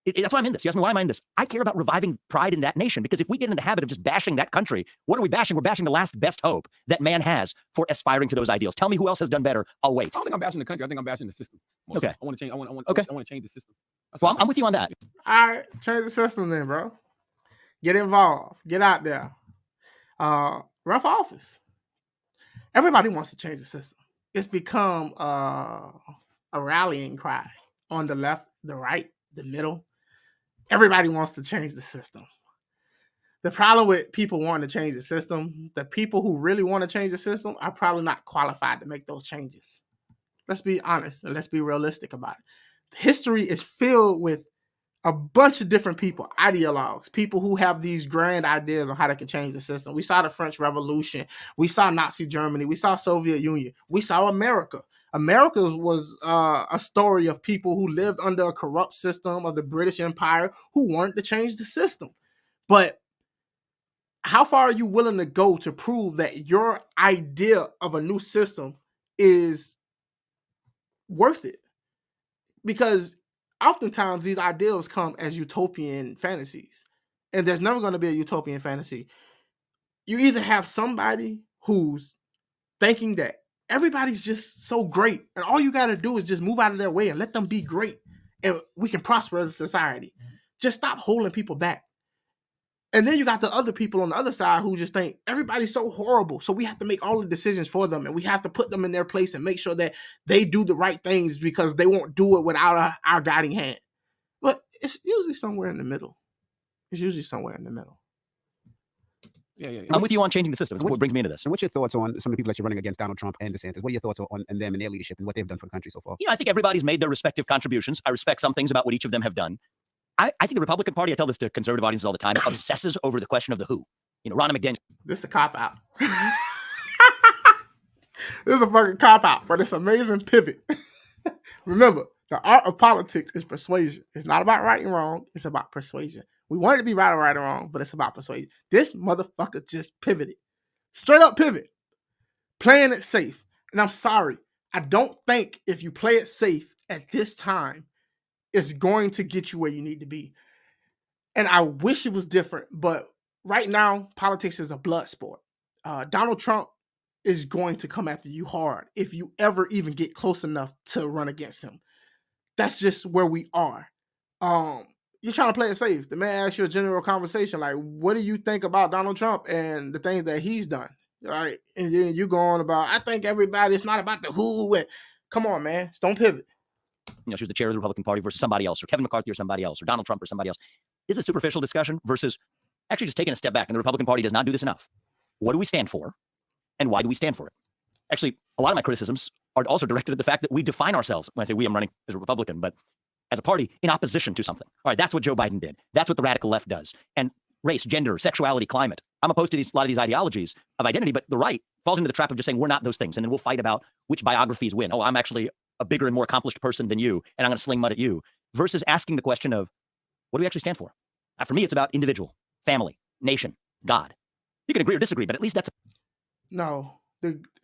I'm in this. You ask me, why am I in this? I care about reviving pride in that nation, because if we get in the habit of just bashing that country, what are we bashing? We're bashing the last best hope that man has for aspiring to those ideals. Tell me who else has done better. I'll wait. I don't think I'm bashing the country. I think I'm bashing the system. Okay. I want to change. I want to change the system. Well, I'm with you on that. All right, change the system then, bro. Get involved. Get out there. Run for office. Everybody wants to change the system. It's become a rallying cry on the left, the right, the middle. Everybody wants to change the system. The problem with people wanting to change the system, the people who really want to change the system are probably not qualified to make those changes. Let's be honest and let's be realistic about it. History is filled with a bunch of different people, ideologues, people who have these grand ideas on how they can change the system. We saw the French Revolution. We saw Nazi Germany. We saw Soviet Union. We saw America. America was a story of people who lived under a corrupt system of the British Empire who wanted to change the system. But how far are you willing to go to prove that your idea of a new system is worth it? Because oftentimes these ideals come as utopian fantasies, and there's never going to be a utopian fantasy. You either have somebody who's thinking that everybody's just so great. And all you got to do is just move out of their way and let them be great. And we can prosper as a society. Just stop holding people back. And then you got the other people on the other side who just think everybody's so horrible. So we have to make all the decisions for them, and we have to put them in their place and make sure that they do the right things because they won't do it without our guiding hand. But it's usually somewhere in the middle. It's usually somewhere in the middle. Yeah. I'm with you on changing the system. That's what brings me into this. And what's your thoughts on some of the people that you're running against, Donald Trump and DeSantis? What are your thoughts on them and their leadership and what they've done for the country so far? I think everybody's made their respective contributions. I respect some things about what each of them have done. I think the Republican Party, I tell this to conservative audiences all the time, obsesses over the question of the who. Ronna McDaniel. This is a cop-out. This is a fucking cop-out, but it's an amazing pivot. Remember, the art of politics is persuasion. It's not about right and wrong. It's about persuasion. We want it to be right or wrong, but it's about persuasion. This motherfucker just pivoted. Straight up pivot. Playing it safe. And I'm sorry. I don't think if you play it safe at this time, it's going to get you where you need to be. And I wish it was different, but right now, politics is a blood sport. Donald Trump is going to come after you hard if you ever even get close enough to run against him. That's just where we are. You're trying to play it safe. The man asks you a general conversation, like, what do you think about Donald Trump and the things that he's done? Right? And then you go on about, I think everybody, it's not about the who. And come on, man. Don't pivot. She was the chair of the Republican Party versus somebody else, or Kevin McCarthy or somebody else, or Donald Trump or somebody else. This is a superficial discussion versus actually just taking a step back. And the Republican Party does not do this enough. What do we stand for? And why do we stand for it? Actually, a lot of my criticisms are also directed at the fact that we define ourselves, when I say we, I'm running as a Republican, but as a party in opposition to something. All right, that's what Joe Biden did. That's what the radical left does. And race, gender, sexuality, climate. I'm opposed to a lot of these ideologies of identity, but the right falls into the trap of just saying we're not those things. And then we'll fight about which biographies win. Oh, I'm actually a bigger and more accomplished person than you, and I'm going to sling mud at you, versus asking the question of, what do we actually stand for? For me, it's about individual, family, nation, God. You can agree or disagree, but at least that's No.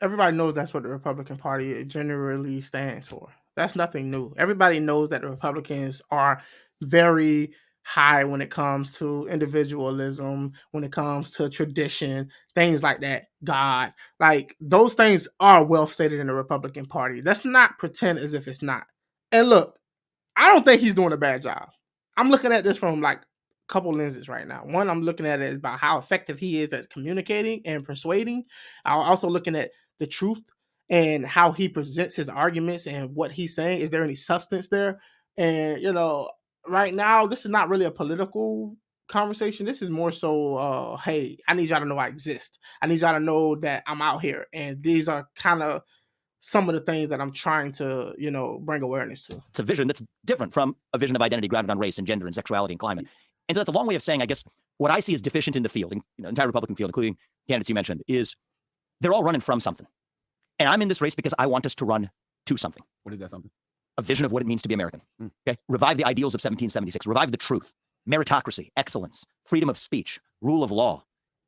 Everybody knows that's what the Republican Party generally stands for. That's nothing new. Everybody knows that the Republicans are very high when it comes to individualism, when it comes to tradition, things like that, God. Like, those things are well stated in the Republican Party. Let's not pretend as if it's not. And look, I don't think he's doing a bad job. I'm looking at this from like a couple lenses right now. One, I'm looking at it about how effective he is at communicating and persuading. I'm also looking at the truth and how he presents his arguments and what he's saying. Is there any substance there? And, right now, this is not really a political conversation. This is more so, hey, I need y'all to know I exist. I need y'all to know that I'm out here. And these are kind of some of the things that I'm trying to, bring awareness to. a vision that's different from a vision of identity grounded on race and gender and sexuality and climate. And so that's a long way of saying, I guess, what I see as deficient in the field, entire Republican field, including candidates you mentioned, is they're all running from something. And I'm in this race because I want us to run to something. What is that something? A vision of what it means to be American. Okay, revive the ideals of 1776. Revive the truth, meritocracy, excellence, freedom of speech, rule of law.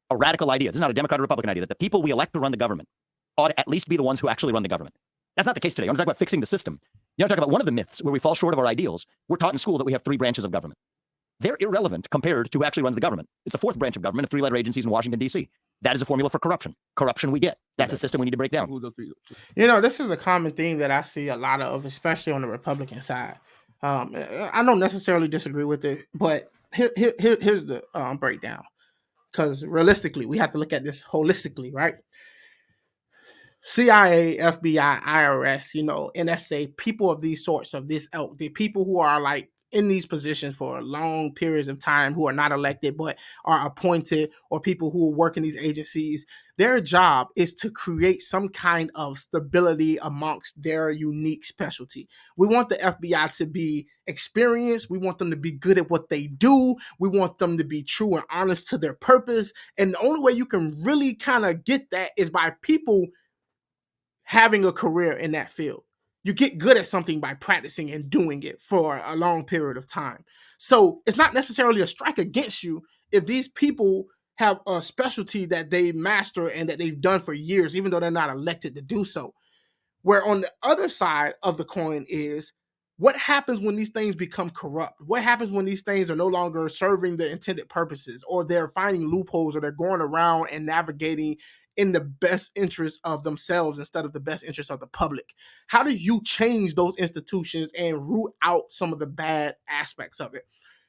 A radical idea. This is not a Democrat or Republican idea that the people we elect to run the government ought to at least be the ones who actually run the government. That's not the case today. I'm talking about fixing the system. I'm talking about one of the myths where we fall short of our ideals. We're taught in school that we have 3 branches of government. They're irrelevant compared to who actually runs the government. It's a 4th branch of government of 3-letter agencies in Washington, D.C. That is a formula for corruption. Corruption we get. That's a system we need to break down. Who's those 3? This is a common theme that I see a lot of, especially on the Republican side. I don't necessarily disagree with it, but here's the breakdown. Because realistically, we have to look at this holistically, right? CIA, FBI, IRS, NSA, people of these sorts, of this ilk, the people who are like in these positions for long periods of time, who are not elected but are appointed, or people who work in these agencies, their job is to create some kind of stability amongst their unique specialty. We want the FBI to be experienced. We want them to be good at what they do. We want them to be true and honest to their purpose. And the only way you can really kind of get that is by people having a career in that field. You get good at something by practicing and doing it for a long period of time. So it's not necessarily a strike against you if these people have a specialty that they master and that they've done for years, even though they're not elected to do so. Where on the other side of the coin is, what happens when these things become corrupt? What happens when these things are no longer serving the intended purposes, or they're finding loopholes, or they're going around and navigating in the best interest of themselves instead of the best interest of the public? How do you change those institutions and root out some of the bad aspects of it?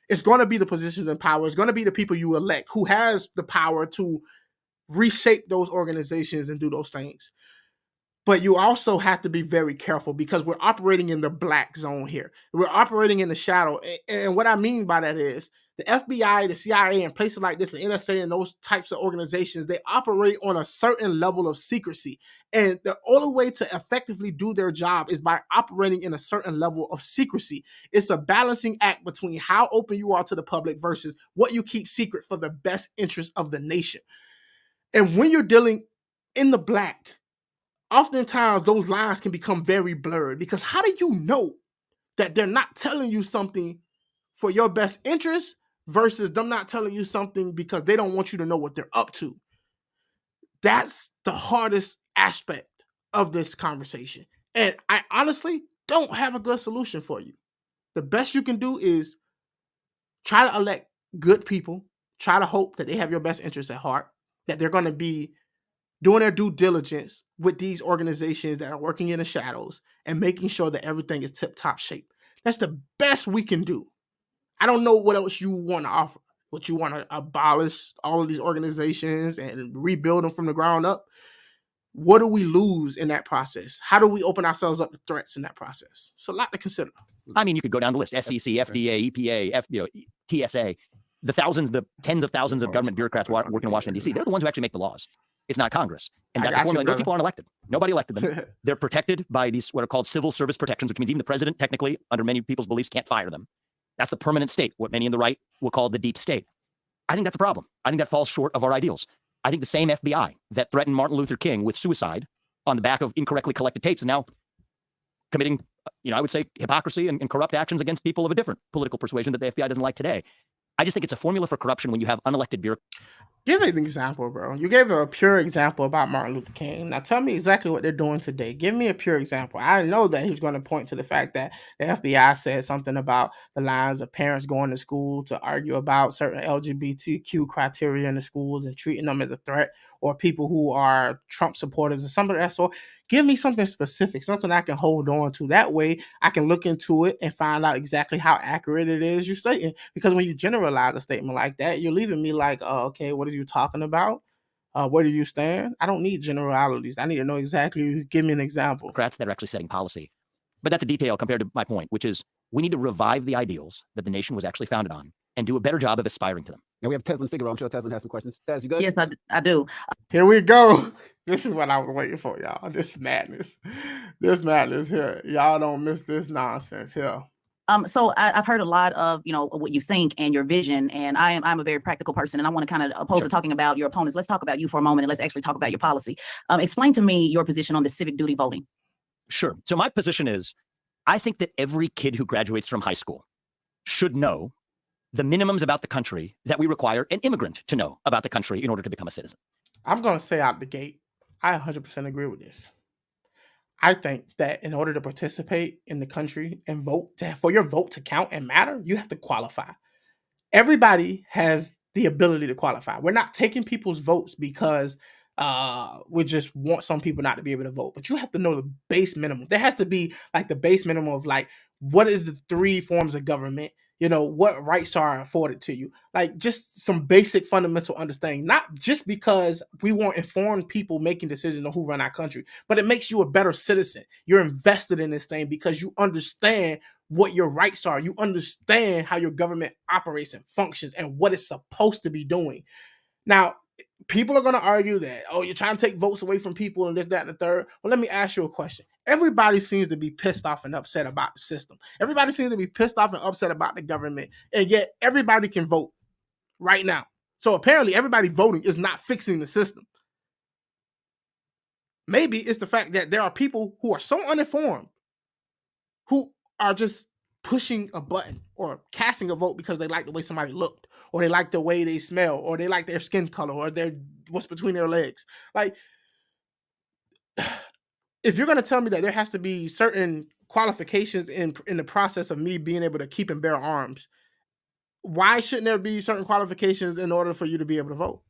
It's going to be the positions in power. It's going to be the people you elect who has the power to reshape those organizations and do those things. But you also have to be very careful because we're operating in the black zone here. We're operating in the shadow. And what I mean by that is the FBI, the CIA, and places like this, the NSA, and those types of organizations, they operate on a certain level of secrecy. And the only way to effectively do their job is by operating in a certain level of secrecy. It's a balancing act between how open you are to the public versus what you keep secret for the best interest of the nation. And when you're dealing in the black, oftentimes those lines can become very blurred because how do you know that they're not telling you something for your best interest versus them not telling you something because they don't want you to know what they're up to? That's the hardest aspect of this conversation. And I honestly don't have a good solution for you. The best you can do is try to elect good people, try to hope that they have your best interests at heart, that they're going to be doing their due diligence with these organizations that are working in the shadows and making sure that everything is tip-top shape. That's the best we can do. I don't know what else you want to offer. What you want to abolish all of these organizations and rebuild them from the ground up? What do we lose in that process? How do we open ourselves up to threats in that process? It's a lot to consider. I mean, you could go down the list: SEC, FDA, EPA, TSA, the tens of thousands of government bureaucrats working in Washington, D.C. They're the ones who actually make the laws. It's not Congress. And that's a formula. Those people aren't elected. Nobody elected them. They're protected by these what are called civil service protections, which means even the president, technically, under many people's beliefs, can't fire them. That's the permanent state, what many in the right will call the deep state. I think that's a problem. I think that falls short of our ideals. I think the same FBI that threatened Martin Luther King with suicide on the back of incorrectly collected tapes is now committing, I would say, hypocrisy and corrupt actions against people of a different political persuasion that the FBI doesn't like today. I just think it's a formula for corruption when you have unelected bureaucrats. Give an example, bro. You gave a pure example about Martin Luther King. Now tell me exactly what they're doing today. Give me a pure example. I know that he's going to point to the fact that the FBI said something about the lines of parents going to school to argue about certain LGBTQ criteria in the schools and treating them as a threat, or people who are Trump supporters or something of that sort. Give me something specific, something I can hold on to. That way I can look into it and find out exactly how accurate it is you're stating. Because when you generalize a statement like that, you're leaving me like, oh, okay, what are you talking about? Where do you stand? I don't need generalities. I need to know exactly. Give me an example. That are actually setting policy. But that's a detail compared to my point, which is we need to revive the ideals that the nation was actually founded on and do a better job of aspiring to them. Now we have Teslin Figaro. I'm sure Teslin has some questions. Tez, you good? Yes, I do. Here we go. This is what I was waiting for, y'all. This madness. This madness here. Y'all don't miss this nonsense here. So I've heard a lot of, what you think and your vision, and I'm a very practical person, and I want to kind of oppose to talking about your opponents. Let's talk about you for a moment, and let's actually talk about your policy. Explain to me your position on the civic duty voting. Sure. So my position is, I think that every kid who graduates from high school should know the minimums about the country that we require an immigrant to know about the country in order to become a citizen. I'm going to say out the gate, I 100% agree with this. I think that in order to participate in the country and vote, for your vote to count and matter, you have to qualify. Everybody has the ability to qualify. We're not taking people's votes because we just want some people not to be able to vote. But you have to know the base minimum. There has to be like the base minimum of like, what is the 3 forms of government? What rights are afforded to you? Like just some basic fundamental understanding, not just because we want informed people making decisions on who run our country, but it makes you a better citizen. You're invested in this thing because you understand what your rights are. You understand how your government operates and functions and what it's supposed to be doing. Now, people are going to argue that, oh, you're trying to take votes away from people and this, that, and the third. Well, let me ask you a question. Everybody seems to be pissed off and upset about the system. Everybody seems to be pissed off and upset about the government. And yet everybody can vote right now. So apparently everybody voting is not fixing the system. Maybe it's the fact that there are people who are so uninformed who are just pushing a button or casting a vote because they like the way somebody looked, or they like the way they smell, or they like their skin color, or what's between their legs. Like, if you're going to tell me that there has to be certain qualifications in the process of me being able to keep and bear arms, why shouldn't there be certain qualifications in order for you to be able to vote?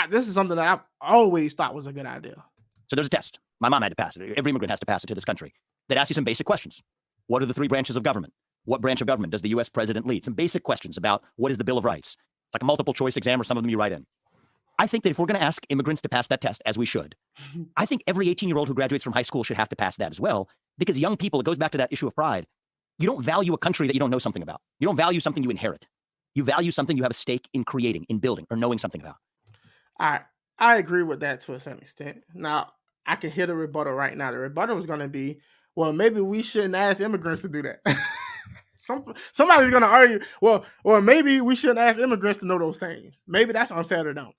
this is something that I've always thought was a good idea. So there's a test. My mom had to pass it. Every immigrant has to pass it to this country. That asks you some basic questions. What are the 3 branches of government? What branch of government does the U.S. president lead? Some basic questions about what is the Bill of Rights. It's like a multiple choice exam, or some of them you write in. I think that if we're going to ask immigrants to pass that test, as we should, I think every 18-year-old who graduates from high school should have to pass that as well, because young people, it goes back to that issue of pride. You don't value a country that you don't know something about. You don't value something you inherit. You value something you have a stake in creating, in building, or knowing something about. I agree with that to a certain extent. Now, I can hear the rebuttal right now. The rebuttal was going to be, well, maybe we shouldn't ask immigrants to do that. Somebody's going to argue, well, maybe we shouldn't ask immigrants to know those things. Maybe that's unfair to them.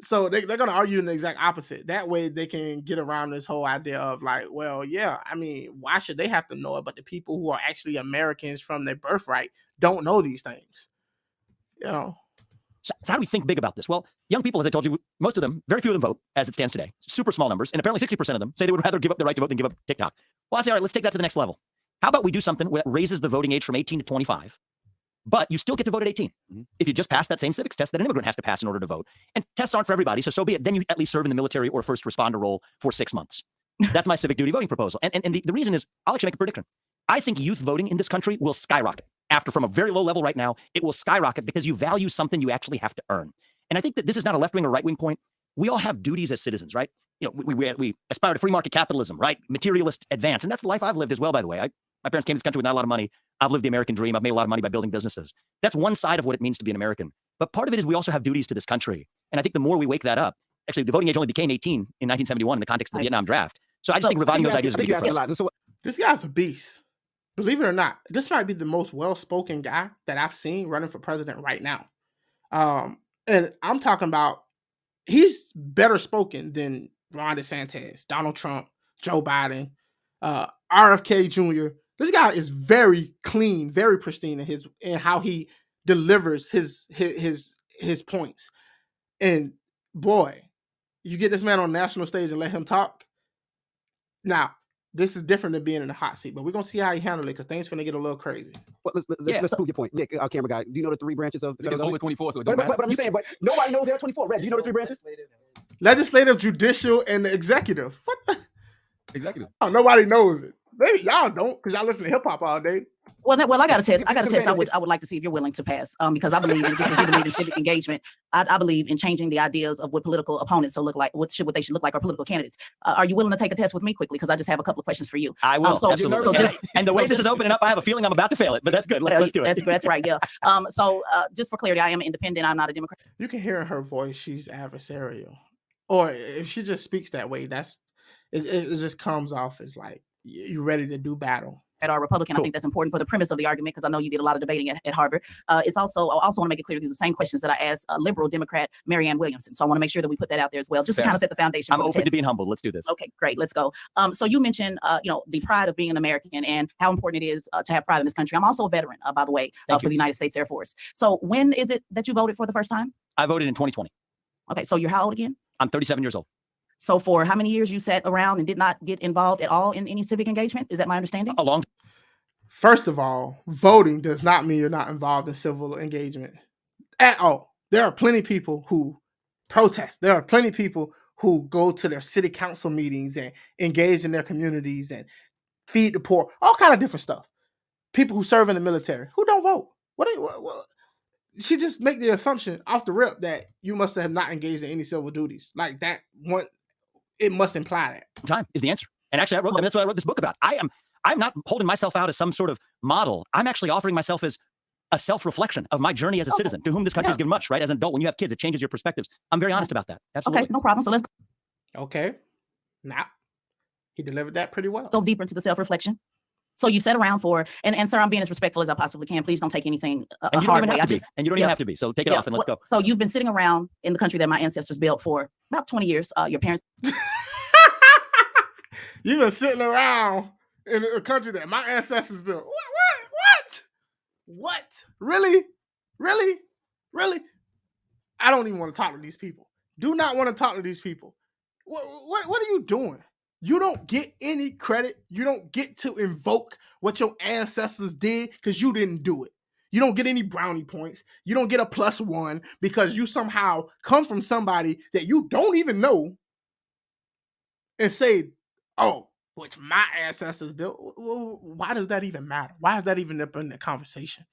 So they're going to argue in the exact opposite. That way they can get around this whole idea of like, well, yeah, I mean, why should they have to know it? But the people who are actually Americans from their birthright don't know these things. You know. So how do we think big about this? Well, young people, as I told you, most of them, very few of them vote as it stands today. Super small numbers. And apparently 60% of them say they would rather give up their right to vote than give up TikTok. Well, I say, all right, let's take that to the next level. How about we do something that raises the voting age from 18 to 25, but you still get to vote at 18 if you just pass that same civics test that an immigrant has to pass in order to vote. And tests aren't for everybody, so be it. Then you at least serve in the military or first responder role for 6 months. That's my civic duty voting proposal. And the reason is, I'll actually make a prediction. I think youth voting in this country will skyrocket. After, from a very low level right now, it will skyrocket because you value something you actually have to earn. And I think that this is not a left-wing or right-wing point. We all have duties as citizens, right? You know, we aspire to free market capitalism, right? Materialist advance. And that's the life I've lived as well, by the way. My parents came to this country with not a lot of money. I've lived the American dream. I've made a lot of money by building businesses. That's one side of what it means to be an American. But part of it is we also have duties to this country. And I think the more we wake that up, actually, the voting age only became 18 in 1971 in the context of the Vietnam draft. So I just think reviving those ideas is good for us. This guy's a beast. Believe it or not, this might be the most well-spoken guy that I've seen running for president right now. And I'm talking about, he's better spoken than Ron DeSantis, Donald Trump, Joe Biden, RFK Jr. This guy is very clean, very pristine in how he delivers his points. And boy, you get this man on national stage and let him talk. Now, this is different than being in the hot seat, but we're gonna see how he handles it because things finna get a little crazy. Well, let's prove your point, Nick, our camera guy. Do you know the 3 branches of? It's over 24, so it don't matter. But I'm saying, but nobody knows there are 24. Red, do you know the 3 branches? Legislative, judicial, and the executive. What? Executive. Oh, nobody knows it. Maybe y'all don't, because y'all listen to hip hop all day. Well, I got a test. I would like to see if you're willing to pass, because I believe in just as you believe in civic engagement. I believe in changing the ideas of what political opponents look like, what they should look like, or political candidates. Are you willing to take a test with me quickly? Because I just have a couple of questions for you. I will. Absolutely. And the way this is just opening up, I have a feeling I'm about to fail it, but that's good. Let's do it. That's right. Yeah. Just for clarity, I am independent. I'm not a Democrat. You can hear in her voice she's adversarial, or if she just speaks that way, it just comes off as like you're ready to do battle. At our Republican, cool. I think that's important for the premise of the argument because I know you did a lot of debating at Harvard. I also want to make it clear these are the same questions that I asked liberal Democrat Marianne Williamson. So I want to make sure that we put that out there as well, just to kind of set the foundation. I'm open to being humbled. Let's do this. Okay, great. Let's go. So you mentioned, the pride of being an American and how important it is to have pride in this country. I'm also a veteran, by the way, for the United States Air Force. So when is it that you voted for the first time? I voted in 2020. Okay, so you're how old again? I'm 37 years old. So for how many years you sat around and did not get involved at all in any civic engagement? Is that my understanding? A long. First of all, voting does not mean you're not involved in civil engagement at all. There are plenty of people who protest. There are plenty of people who go to their city council meetings and engage in their communities and feed the poor, all kind of different stuff. People who serve in the military who don't vote. What she just make the assumption off the rip that you must have not engaged in any civil duties. Like that one, it must imply that. Time is the answer. And actually, that's what I wrote this book about. I'm not holding myself out as some sort of model. I'm actually offering myself as a self-reflection of my journey as a citizen to whom this country has given much, right? As an adult, when you have kids, it changes your perspectives. I'm very honest about that. Absolutely. Okay, no problem. So let's Okay. Now, he delivered that pretty well. Go deeper into the self-reflection. So you sat around and sir, I'm being as respectful as I possibly can. Please don't take anything and you don't even have to be. And you don't even have to be. So take it off and let's go. So you've been sitting around in the country that my ancestors built for about 20 years. Your parents. You've been sitting around in a country that my ancestors built. What? Really? I don't even want to talk to these people. Do not want to talk to these people. What are you doing? You don't get any credit. You don't get to invoke what your ancestors did because you didn't do it. You don't get any brownie points. You don't get a +1 because you somehow come from somebody that you don't even know and say, oh, which my ancestors built. Well, why does that even matter? Why is that even up in the conversation?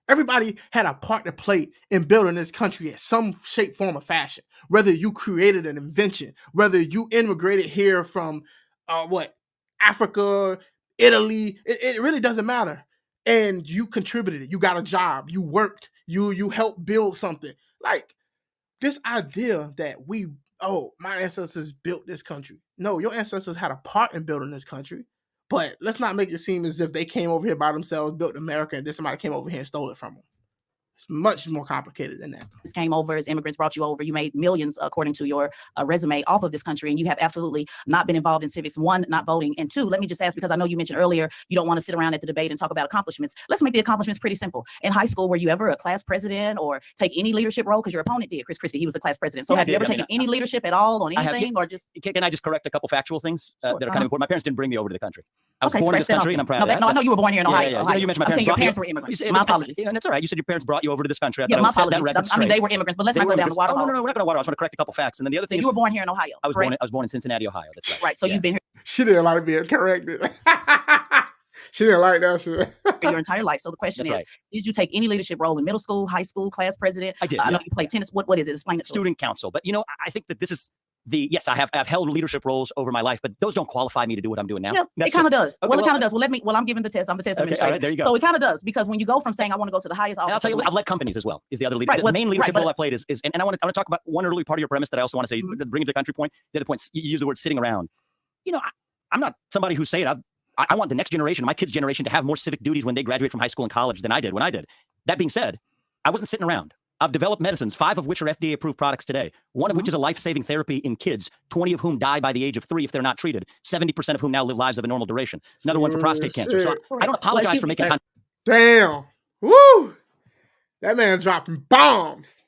Everybody had a part to play in building this country in some shape, form, or fashion. Whether you created an invention, whether you immigrated here from Africa, Italy, it really doesn't matter. And you contributed it. You got a job. You worked. You helped build something. Like this idea that my ancestors built this country. No, your ancestors had a part in building this country. But let's not make it seem as if they came over here by themselves, built America, and then somebody came over here and stole it from them. It's much more complicated than that. Came over as immigrants, brought you over. You made millions, according to your resume, off of this country, and you have absolutely not been involved in civics. One, not voting, and two, let me just ask, because I know you mentioned earlier you don't want to sit around at the debate and talk about accomplishments. Let's make the accomplishments pretty simple. In high school, were you ever a class president or take any leadership role? Because your opponent did, Chris Christie, he was the class president. So have you ever taken any leadership at all on anything, or just? Can I just correct a couple factual things that are kind of important? My parents didn't bring me over to the country. I was Okay, born in this scratch that country, off. and I'm proud No, of that. no, I know you were born here in Ohio. Yeah. Ohio. You mentioned my I'm saying your parents parents were immigrants. You My said- apologies. That's all right. You said your parents brought you over to this country. Yeah, my set that apologies. record I mean, straight. they were immigrants, but let's They not were go down the immigrants. water Oh, hole. no, we're not going to water. I just want to correct a couple facts. And then the other thing You is, were born here in Ohio. I was correct? born in Cincinnati, Ohio. That's right. Right. So you've been here She didn't like being corrected. She didn't like that shit. your entire life. So the question That's is, right. did you take any leadership role in middle school, high school, class president? I did. I know yeah. you played tennis. What is it? Explain it to us. Student council. But I think that this is yes, I've held leadership roles over my life, but those don't qualify me to do what I'm doing now. Yeah, That's it kind of just- does. okay, Well, it well, kind of does. Well, I'm giving the test. I'm the test Okay, administrator. all right, there you go. So it kind of does, because when you go from saying I want to go to the highest And I'll office, tell you, I've led companies as well. Is the other leader? Right, The well, main leadership right, role I played is, and I want to talk about one early part of your premise that I also want to say, bring it to the country point. The other point, you use the word sitting around. I'm not somebody who's saying I want the next generation, my kids' generation, to have more civic duties when they graduate from high school and college than I did when I did. That being said, I wasn't sitting around. I've developed medicines, 5 of which are FDA-approved products today, one of which is a life-saving therapy in kids, 20 of whom die by the age of 3 if they're not treated, 70% of whom now live lives of a normal duration. Another one for prostate cancer. So I don't apologize for making Damn. Woo! That man dropping bombs.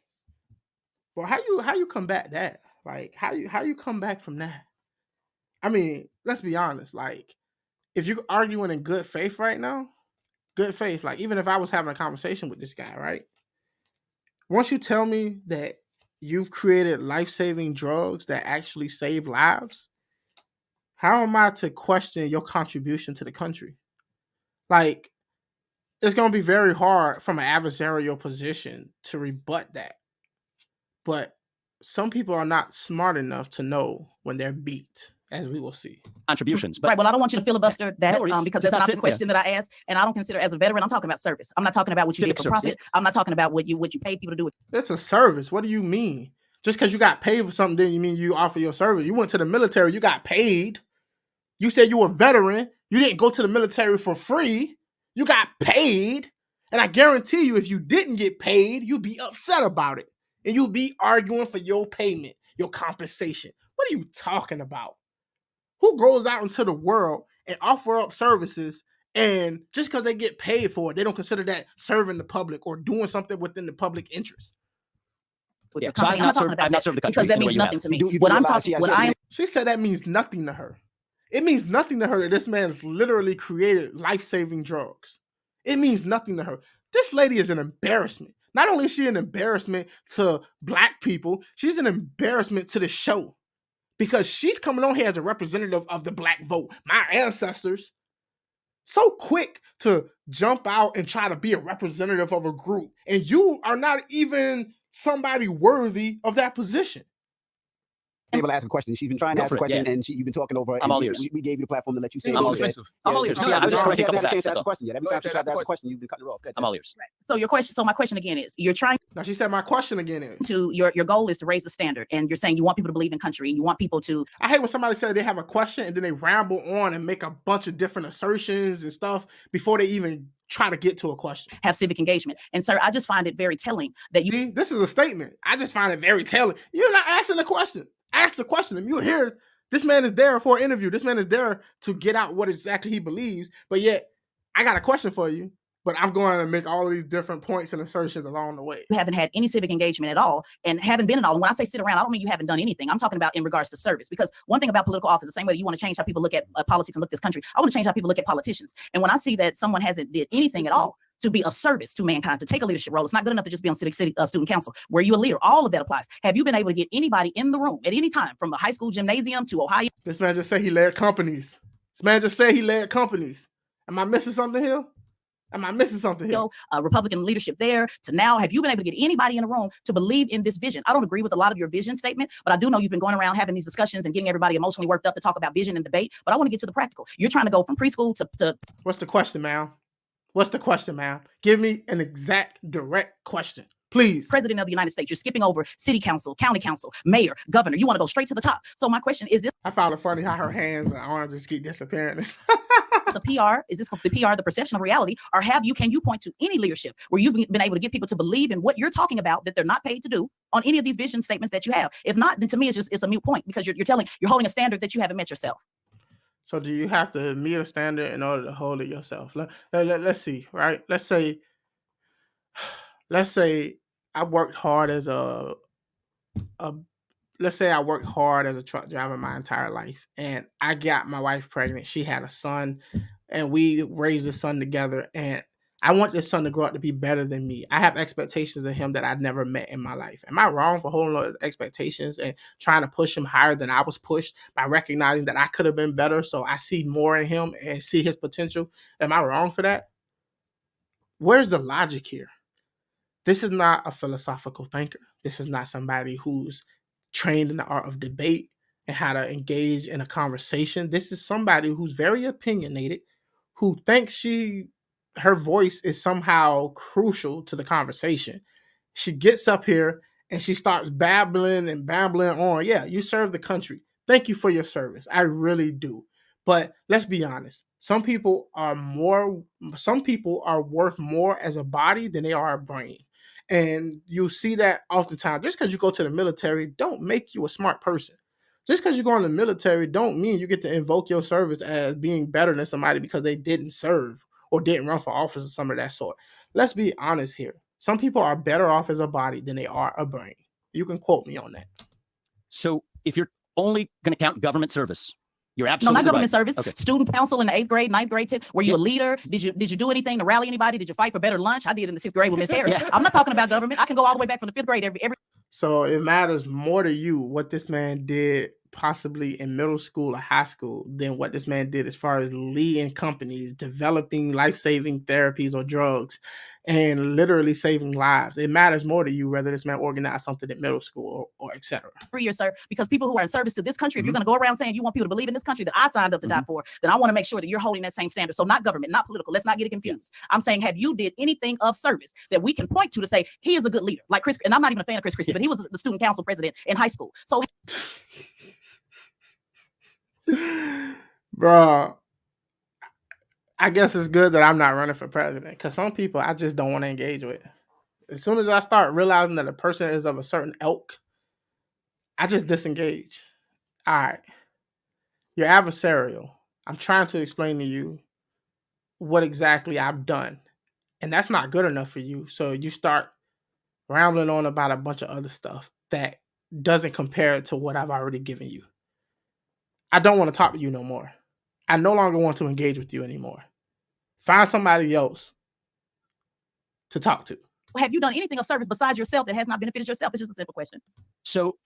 Well, how you combat that? Like, how you come back from that? I mean, let's be honest. Like, if you're arguing in good faith right now, good faith, like even if I was having a conversation with this guy, right? Once you tell me that you've created life-saving drugs that actually save lives, how am I to question your contribution to the country? Like, it's going to be very hard from an adversarial position to rebut that. But some people are not smart enough to know when they're beat, as we will see. contributions. But right. Well, I don't want you to filibuster that No worries. because Just that's not not the sitting question that I asked. And I don't consider, as a veteran, I'm talking about service. I'm not talking about what you Civic did for service, profit. I'm not talking about what you pay people to do. That's a service. What do you mean? Just because you got paid for something, then you mean you offer your service? You went to the military, you got paid. You said you were a veteran. You didn't go to the military for free. You got paid. And I guarantee you, if you didn't get paid, you'd be upset about it. And you'd be arguing for your payment, your compensation. What are you talking about? Who goes out into the world and offer up services, and just because they get paid for it, they don't consider that serving the public or doing something within the public interest? With Yeah, your so I've company. I'm not talking served- about I've not that served the country because that the way means you nothing have. to me. You do What a I'm lot of talking, what I am She said that means nothing to her. It means nothing to her that this man's literally created life-saving drugs. It means nothing to her. This lady is an embarrassment. Not only is she an embarrassment to Black people, she's an embarrassment to the show. Because she's coming on here as a representative of the Black vote. My ancestors. So quick to jump out and try to be a representative of a group. And you are not even somebody worthy of that position. Able to ask a question. She's been trying to Go ask for a it, question, yeah. and you've been talking over. I'm and all ears. We gave you the platform to let you say. I'm what all you said. defensive. I'm all ears. Yeah, Yeah, I was just correcting a you couple haven't had a chance facts. to That's ask a all. question yet. Every Go time ahead, she tried to ask ask the a question, you've been cutting her off. Go ahead, I'm all ears. So your question. So my question again is: you're trying Now she said my question again is, to your goal is to raise the standard, and you're saying you want people to believe in country, and you want people to I hate when somebody said they have a question and then they ramble on and make a bunch of different assertions and stuff before they even try to get to a question. have civic engagement. And sir, I just find it very telling that you See, this is a statement. I just find it very telling. You're not asking the question. Ask the question. If you're here, this man is there for an interview. This man is there to get out what exactly he believes. But yet, I got a question for you. But I'm going to make all of these different points and assertions along the way. haven't had any civic engagement at all and haven't been at all. And when I say sit around, I don't mean you haven't done anything. I'm talking about in regards to service. Because one thing about political office, the same way you want to change how people look at politics and look at this country, I want to change how people look at politicians. And when I see that someone hasn't did anything at all to be of service to mankind, to take a leadership role. It's not good enough to just be on city student council where you're a leader. All of that applies. Have you been able to get anybody in the room at any time, from a high school gymnasium to Ohio? This man just said he led companies. This man just said he led companies. Am I missing something here? Am I missing something here? Republican leadership there to now, have you been able to get anybody in the room to believe in this vision? I don't agree with a lot of your vision statement, but I do know you've been going around having these discussions and getting everybody emotionally worked up to talk about vision and debate. But I want to get to the practical. You're trying to go from preschool to What's the question, ma'am? What's the question, ma'am? Give me an exact, direct question, please. President of the United States. You're skipping over city council, county council, mayor, governor. You want to go straight to the top. So my question is this. I found it funny how her hands and arms just keep disappearing. A PR? Is this the PR, the perception of reality? Or can you point to any leadership where you've been able to get people to believe in what you're talking about that they're not paid to do on any of these vision statements that you have? If not, then to me, it's a moot point, because you're holding a standard that you haven't met yourself. So do you have to meet a standard in order to hold it yourself? Let's see, right? Let's say I worked hard as let's say I worked hard as a truck driver my entire life, and I got my wife pregnant. She had a son, and we raised the son together, and I want this son to grow up to be better than me. I have expectations of him that I've never met in my life. Am I wrong for holding those expectations and trying to push him higher than I was pushed by recognizing that I could have been better, so I see more in him and see his potential? Am I wrong for that? Where's the logic here? This is not a philosophical thinker. This is not somebody who's trained in the art of debate and how to engage in a conversation. This is somebody who's very opinionated, who thinks her voice is somehow crucial to the conversation. She gets up here and she starts babbling on. Yeah, you serve the country. Thank you for your service. I really do. But let's be honest. Some people are worth more as a body than they are a brain. And you see that oftentimes. Just because you go to the military don't make you a smart person. Just because you go in the military don't mean you get to invoke your service as being better than somebody because they didn't serve or didn't run for office or something of that sort. Let's be honest here. Some people are better off as a body than they are a brain. You can quote me on that. So if you're only going to count government service, you're absolutely not government right. service. Okay. Student council in the 8th grade, 9th grade. Were you a leader? Did you do anything to rally anybody? Did you fight for better lunch? I did in the 6th grade with Miss Harris. I'm not talking about government. I can go all the way back from the 5th grade every. So it matters more to you what this man did possibly in middle school or high school than what this man did as far as leading companies, developing life-saving therapies or drugs, and literally saving lives. It matters more to you whether this man organized something in middle school or et cetera. Free your sir, because people who are in service to this country, if you're going to go around saying you want people to believe in this country that I signed up to die for, then I want to make sure that you're holding that same standard. So not government, not political. Let's not get it confused. I'm saying, have you did anything of service that we can point to say he is a good leader? Like Chris, and I'm not even a fan of Chris Christie, but he was the student council president in high school. So bro, I guess it's good that I'm not running for president, because some people I just don't want to engage with. As soon as I start realizing that a person is of a certain ilk, I just disengage. All right. You're adversarial. I'm trying to explain to you what exactly I've done, and that's not good enough for you. So you start rambling on about a bunch of other stuff that doesn't compare to what I've already given you. I don't want to talk to you no more. I no longer want to engage with you anymore. Find somebody else to talk to. Have you done anything of service besides yourself that has not benefited yourself? It's just a simple question. So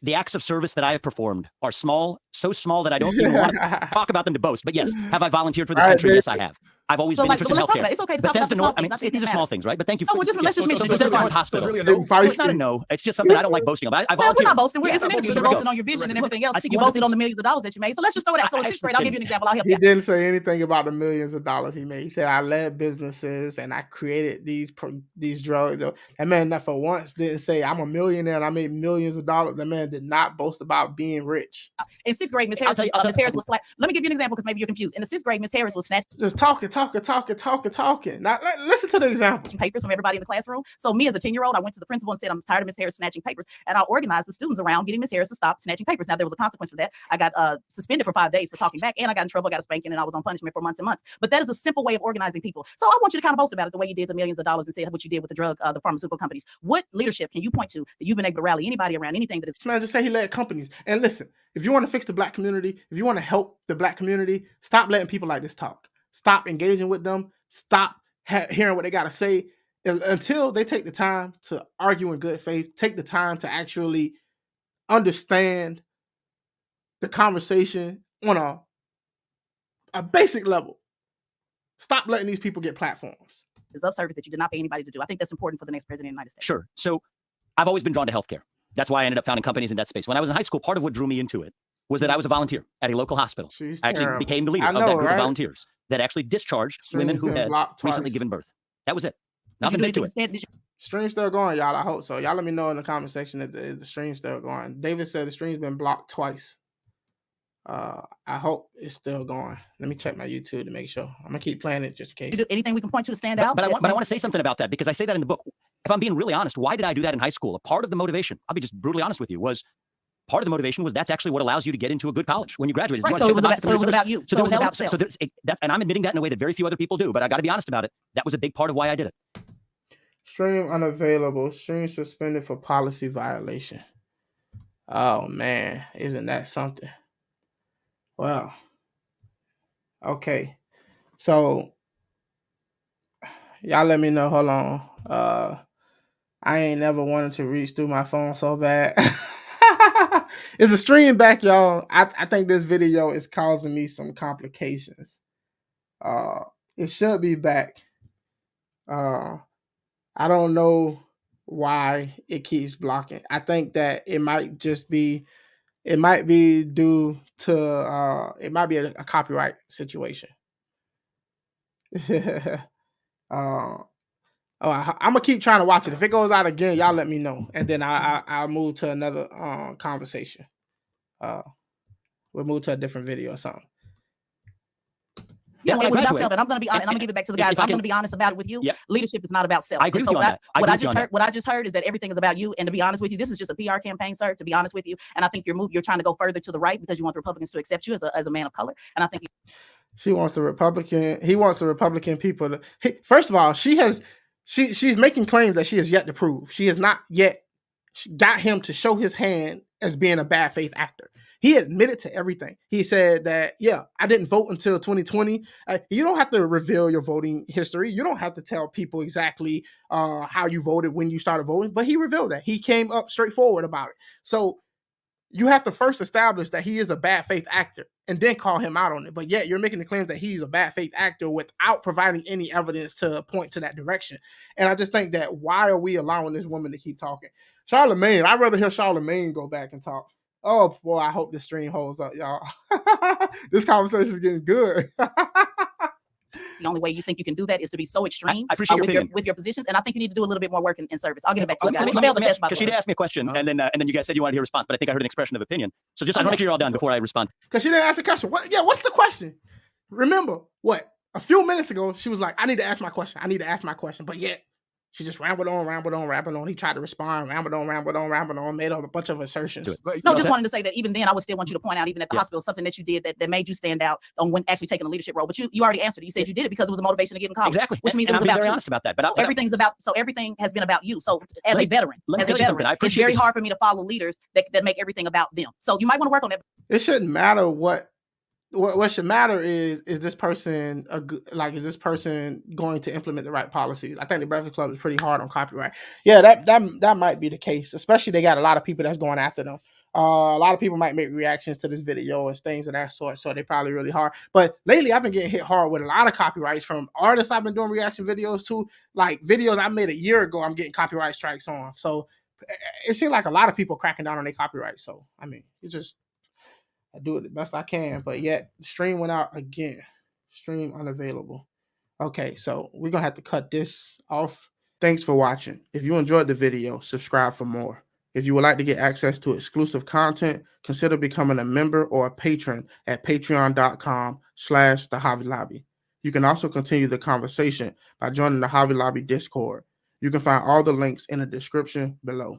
the acts of service that I have performed are small, so small that I don't even want to talk about them to boast. But yes, have I volunteered for this country? Yes, I have. I've always been interested in healthcare. It's okay to talk about the small things. These are small things, right? But thank you. Let's just mention Bethesda North Hospital. It's not a no. It's just something I don't like boasting about. We're not boasting. It's an interview. You're boasting on your vision and everything else. I think you boasted on the millions of dollars that you made. So let's just throw it out. So in 6th grade, I'll give you an example. I'll help you. He didn't say anything about the millions of dollars he made. He said, I led businesses and I created these drugs. That man never once didn't say, I'm a millionaire and I made millions of dollars. The man did not boast about being rich. In 6th grade, Miss Harris was like, let me give you an example because maybe you're confused. In the 6th grade, Miss Harris was snatching. Just talking. Now, listen to the example. Papers from everybody in the classroom. So me as a 10-year-old, I went to the principal and said, I'm tired of Miss Harris snatching papers. And I organized the students around getting Miss Harris to stop snatching papers. Now, there was a consequence for that. I got suspended for 5 days for talking back, and I got in trouble, got a spanking, and I was on punishment for months and months. But that is a simple way of organizing people. So I want you to kind of boast about it the way you did the millions of dollars and say what you did with the pharmaceutical companies. What leadership can you point to that you've been able to rally anybody around anything that is? Man, just say he led companies. And listen, if you want to fix the black community, if you want to help the black community, stop letting people like this talk. Stop engaging with them. Stop hearing what they got to say until they take the time to argue in good faith, take the time to actually understand the conversation on a basic level. Stop letting these people get platforms. Of service that you did not pay anybody to do. I think that's important for the next president of the United States. Sure. So I've always been drawn to healthcare. That's why I ended up founding companies in that space. When I was in high school, part of what drew me into it was that I was a volunteer at a local hospital. I actually became the leader of that group of volunteers that actually discharged women who had recently given birth. That was it. Nothing big to it. Stream's still going, y'all. I hope so. Y'all let me know in the comment section if the stream's still going. David said the stream's been blocked twice. I hope it's still going. Let me check my YouTube to make sure. I'm gonna keep playing it just in case. You do anything we can point to stand out? But I want to say something about that, because I say that in the book. If I'm being really honest, why did I do that in high school? A part of the motivation, I'll be just brutally honest with you, was part of the motivation was that's actually what allows you to get into a good college when you graduate. Right, so it was about you. So it was about self. So there's and I'm admitting that in a way that very few other people do, but I got to be honest about it. That was a big part of why I did it. Stream unavailable. Stream suspended for policy violation. Oh man, isn't that something? Well, okay. So y'all let me know. Hold on. I ain't never wanted to reach through my phone so bad. Is the stream back, y'all? I think this video is causing me some complications. It should be back. I don't know why it keeps blocking. I think that it might be due to it might be a copyright situation. I'm gonna keep trying to watch it. If it goes out again, y'all let me know, and then I'll move to another conversation. We'll move to a different video or something. Yeah, it was about self, and I'm going to be honest. I'm going to give it back to the guys. I'm going to be honest about it with you. Yeah. Leadership is not about self. I agree with you on that. What I just heard is that everything is about you. And to be honest with you, this is just a PR campaign, sir. To be honest with you, and I think you're trying to go further to the right because you want the Republicans to accept you as a man of color. And I think he wants the Republican people to. First of all, she's making claims that she has yet to prove. She has not yet got him to show his hand as being a bad faith actor. He admitted to everything. He said that, yeah, I didn't vote until 2020. You don't have to reveal your voting history. You don't have to tell people exactly how you voted when you started voting. But he revealed that. He came up straightforward about it. So you have to first establish that he is a bad faith actor and then call him out on it. But yet you're making the claim that he's a bad faith actor without providing any evidence to point to that direction. And I just think that why are we allowing this woman to keep talking? Charlamagne, I'd rather hear Charlamagne go back and talk. Oh boy, I hope this stream holds up, y'all. This conversation is getting good. The only way you think you can do that is to be so extreme I appreciate with your positions, and I think you need to do a little bit more work in service. I'll get it back to you guys. Because she did ask me a question, and then you guys said you wanted to hear a response, but I think I heard an expression of opinion. So just I want to make sure you're all done before I respond. Because she didn't ask a question. What's the question? Remember what? A few minutes ago, she was like, I need to ask my question. But yet she just rambled on. He tried to respond, rambled on, made up a bunch of assertions. No, just wanted to say that even then, I would still want you to point out, even at the hospital, something that you did that made you stand out on when actually taking a leadership role. But you already answered. You said you did it because it was a motivation to get in college. Exactly. Which means and it was I'm about very you. honest about that. But everything has been about you. So as a veteran, it's very hard for me to follow leaders that make everything about them. So you might want to work on that. It shouldn't matter what should matter is this person is this person going to implement the right policies? I think the Breakfast Club is pretty hard on copyright. Yeah, that might be the case. Especially they got a lot of people that's going after them. A lot of people might make reactions to this video and things of that sort, so they probably really hard. But lately, I've been getting hit hard with a lot of copyrights from artists I've been doing reaction videos to, like videos I made a year ago. I'm getting copyright strikes on. So it seems like a lot of people cracking down on their copyright. So I mean, I do it the best I can, but yet the stream went out again. Stream unavailable. Okay, so we're going to have to cut this off. Thanks for watching. If you enjoyed the video, subscribe for more. If you would like to get access to exclusive content, consider becoming a member or a patron at patreon.com/The Hobby Lobby. You can also continue the conversation by joining the Hobby Lobby Discord. You can find all the links in the description below.